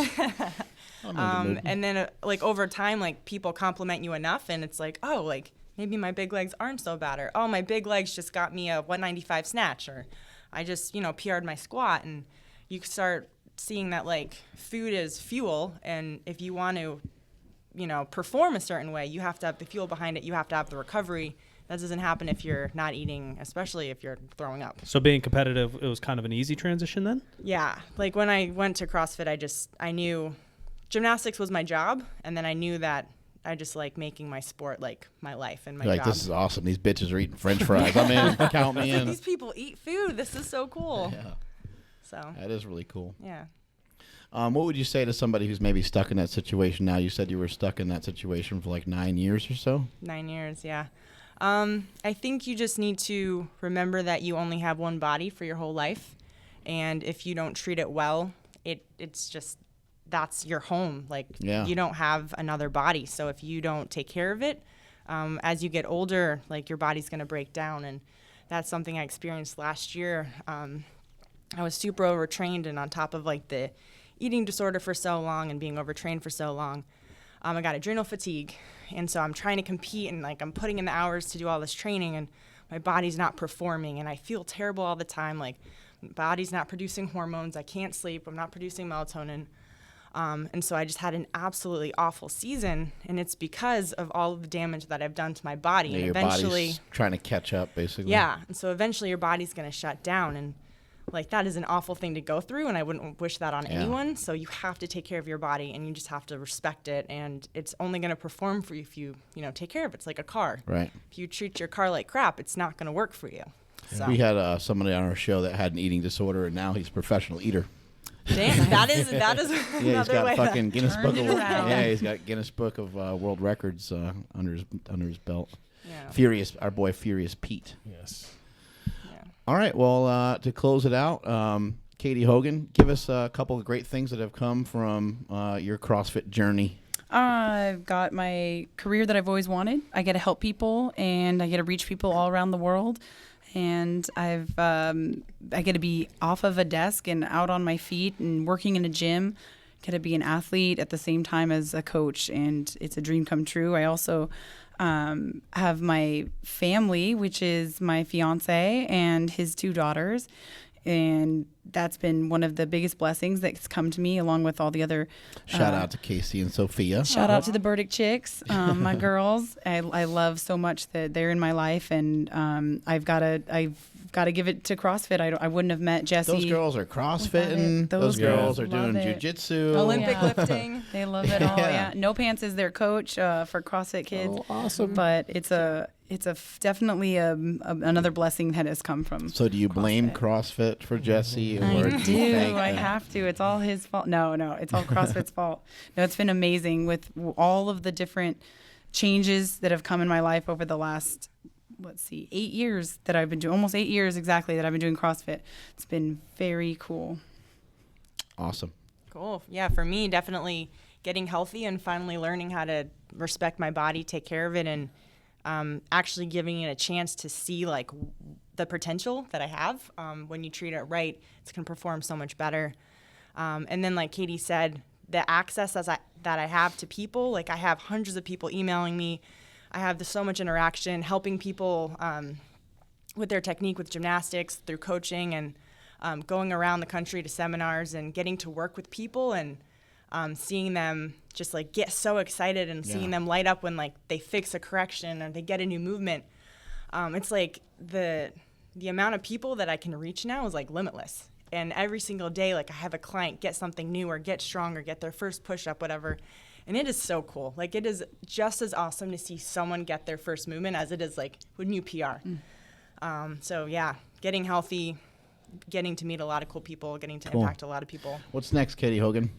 And then like over time, like people compliment you enough and it's like, oh, like maybe my big legs aren't so bad, or oh, my big legs just got me a 195 snatch, or I just, PR'd my squat. And you start seeing that like food is fuel, and if you want to, perform a certain way, you have to have the fuel behind it. You have to have the recovery. That doesn't happen if you're not eating, especially if you're throwing up. So being competitive, it was kind of an easy transition then? Yeah. Like when I went to CrossFit, I knew gymnastics was my job, and then I knew that I just like making my sport like my life and my You're like, job. this is awesome. These bitches are eating French fries. I'm in. Count me in. These people eat food. This is so cool. Yeah, So, that is really cool. yeah. What would you say to somebody who's maybe stuck in that situation now? You said you were stuck in that situation for like 9 years or so. 9 years, yeah. I think you just need to remember that you only have one body for your whole life. And if you don't treat it well, it's just, that's your home. Like, Yeah. you don't have another body. So if you don't take care of it, as you get older, like your body's going to break down. And that's something I experienced last year. I was super overtrained, and on top of like the eating disorder for so long and being overtrained for so long, I got adrenal fatigue. And so I'm trying to compete, and like I'm putting in the hours to do all this training, and my body's not performing, and I feel terrible all the time. Like, my body's not producing hormones. I can't sleep. I'm not producing melatonin. And so I just had an absolutely awful season, and it's because of all of the damage that I've done to my body. Yeah, And your eventually, body's trying to catch up, basically. yeah. And so eventually your body's going to shut down, and like that is an awful thing to go through, and I wouldn't wish that on anyone. So you have to take care of your body, and you just have to respect it, and it's only going to perform for you if you take care of it. It's like a car. Right. If you treat your car like crap, it's not going to work for you. So. We had somebody on our show that had an eating disorder, and now he's a professional eater. Damn, that is Yeah, he's another got way. fucking Guinness Book of around. he's got Guinness Book of World Records under his belt. Yeah. Furious, our boy Furious Pete. yes. Yeah. All right, well, to close it out, Katie Hogan, give us a couple of great things that have come from your CrossFit journey. I've got my career that I've always wanted. I get to help people, and I get to reach people all around the world. And I get to be off of a desk and out on my feet and working in a gym. Get to be an athlete at the same time as a coach, and it's a dream come true. I also have my family, which is my fiance and his 2 daughters. And that's been one of the biggest blessings that's come to me, along with all the other. Shout out to Casey and Sophia. Shout out to the Burdick chicks, my girls. I love so much that they're in my life, and I've got to give it to CrossFit. I wouldn't have met Jesse. Those girls are CrossFitting. Those girls are doing jiu-jitsu. Olympic lifting. They love it all. Yeah. No Pants is their coach for CrossFit Kids. Oh, awesome. But it's definitely another blessing that has come from. So do you blame CrossFit for Jesse? Or I do you do. I have to. It's all his fault. No, it's all CrossFit's fault. No, it's been amazing with all of the different changes that have come in my life over the last, 8 years that I've been doing, almost 8 years exactly that I've been doing CrossFit. It's been very cool. Awesome. Cool. Yeah, for me, definitely getting healthy and finally learning how to respect my body, take care of it, and actually giving it a chance to see like the potential that I have. When you treat it right, it's going to perform so much better. And then like Katie said, the access that I have to people, like I have hundreds of people emailing me. I have so much interaction, helping people with their technique with gymnastics, through coaching, and going around the country to seminars and getting to work with people and seeing them just like get so excited and seeing them light up when like they fix a correction or they get a new movement. It's like the amount of people that I can reach now is like limitless. And every single day, like I have a client get something new or get stronger, get their first push-up, whatever. And it is so cool. Like it is just as awesome to see someone get their first movement as it is like with new PR. So yeah, getting healthy, getting to meet a lot of cool people, getting to impact a lot of people. What's next, Katie Hogan?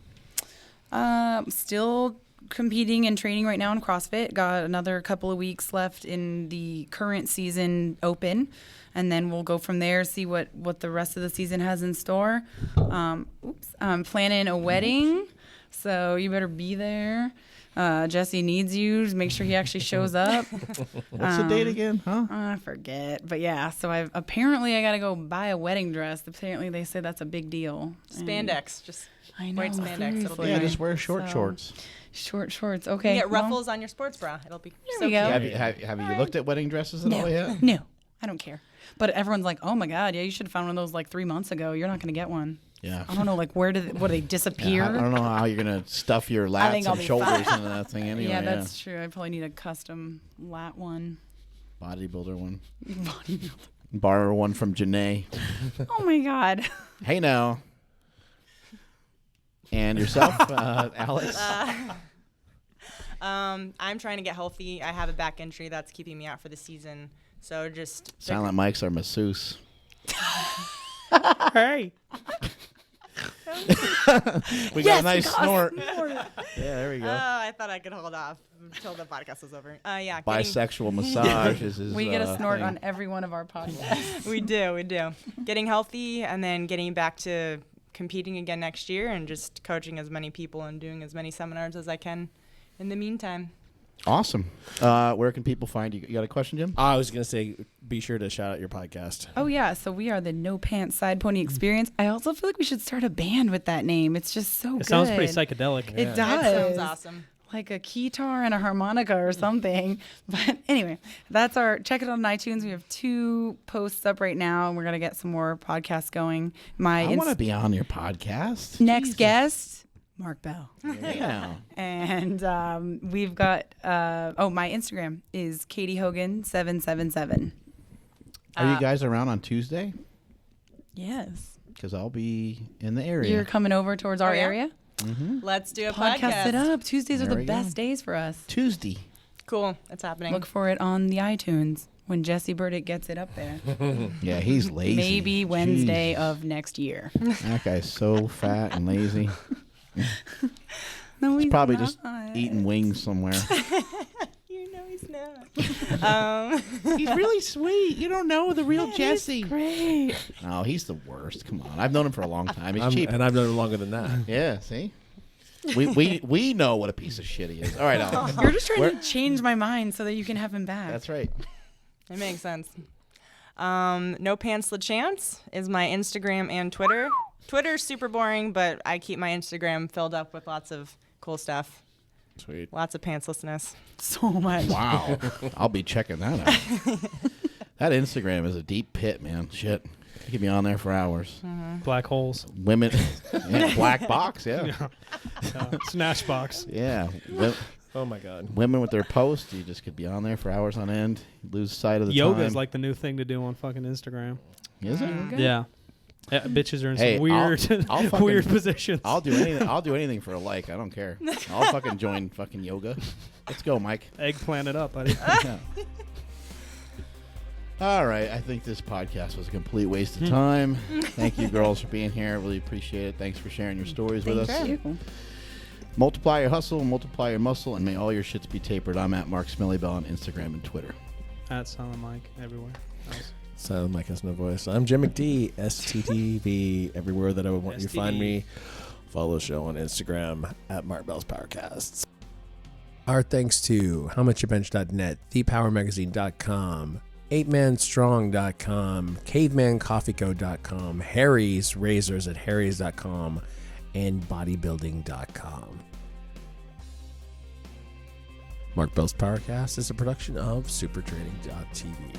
Still competing and training right now in CrossFit. Got another couple of weeks left in the current season open, and then we'll go from there, see what the rest of the season has in store. I'm planning a wedding, so you better be there. Jesse needs you to make sure he actually shows up. What's the date again? I forget. But yeah, so I got to go buy a wedding dress. Apparently they say that's a big deal. Spandex, just I know, white spandex. It'll be just wear short shorts. Short shorts. Okay. You get ruffles on your sports bra. It'll be there so we go. cute. Have you looked at wedding dresses at all yet? No, I don't care. But everyone's like, oh my God, yeah, you should have found one of those like 3 months ago. You're not going to get one. Yeah. I don't know, like what do they disappear? I don't know how you're going to stuff your lats and shoulders into that thing anyway. Yeah, that's true. I probably need a custom lat one. Bodybuilder one. Borrow one from Janae. Oh my God. Hey now. And yourself, Alex? I'm trying to get healthy. I have a back injury that's keeping me out for the season. So just Silent Mike's our masseuse. Hey. We got a nice snort. Yeah, there we go. I thought I could hold off until the podcast was over. Yeah. Bisexual massage is his We get a snort thing. on every one of our podcasts. We do. Getting healthy and then getting back to competing again next year and just coaching as many people and doing as many seminars as I can in the meantime. Awesome. Where can people find you? You got a question, Jim? I was going to say, be sure to shout out your podcast. Oh, yeah. So we are the No Pants Side Pony Experience. I also feel like we should start a band with that name. It's just so good. It sounds pretty psychedelic. It does. That sounds awesome. Like a keytar and a harmonica or something. But anyway, check it out on iTunes. We have 2 posts up right now, and we're going to get some more podcasts going. I want to be on your podcast. Next guest, Mark Bell. Yeah. And we've got, my Instagram is Katie Hogan 777. Are you guys around on Tuesday? Yes. Because I'll be in the area. You're coming over towards our yeah? area? Mm-hmm. Let's do a Podcast it podcast. up. Tuesdays are There the we go. best days for us. Tuesday. Cool. It's happening. Look for it on the iTunes when Jesse Burdick gets it up there. Yeah, he's lazy. Maybe Wednesday Jeez. of next year. That guy's so fat and lazy. No, He's probably not. just eating wings somewhere. You know he's not. He's really sweet. You don't know the real Jesse. Great. No, he's the worst. Come on. I've known him for a long time. He's cheap. And I've known him longer than that. Yeah, see? We know what a piece of shit he is. All right, Alex. You're just trying to change my mind so that you can have him back. That's right. It makes sense. No Pants LaChance is my Instagram and Twitter. Twitter's super boring, but I keep my Instagram filled up with lots of cool stuff. Sweet. Lots of pantslessness. So much. Wow. I'll be checking that out. That Instagram is a deep pit, man. Shit. You can be on there for hours. Black holes. Women. Yeah, black box, yeah. Snatch box. Yeah. Oh my God. Women with their posts, you just could be on there for hours on end. You lose sight of the Yoga time. is like the new thing to do on fucking Instagram. Is it? Yeah. Bitches are in Hey, some weird, I'll fucking- weird positions. I'll do anything. I'll do anything for a like. I don't care. I'll fucking join fucking yoga. Let's go, Mike. Eggplant it up, buddy. Yeah. All right. I think this podcast was a complete waste of time. Thank you, girls, for being here. I really appreciate it. Thanks for sharing your stories with us. Thank you. Multiply your hustle, multiply your muscle, and may all your shits be tapered. I'm at Mark Smellybell on Instagram and Twitter. At Silent Mike everywhere. Else. So Mike has no voice. I'm Jim McD, STTV, everywhere that I would want you to find me. Follow the show on Instagram at Mark Bell's PowerCasts. Our thanks to HowMuchYouBench.net, ThePowerMagazine.com, 8manstrong.com, CavemanCoffeeCo.com, Harry's Razors at Harry's.com, and Bodybuilding.com. Mark Bell's PowerCast is a production of SuperTraining.tv.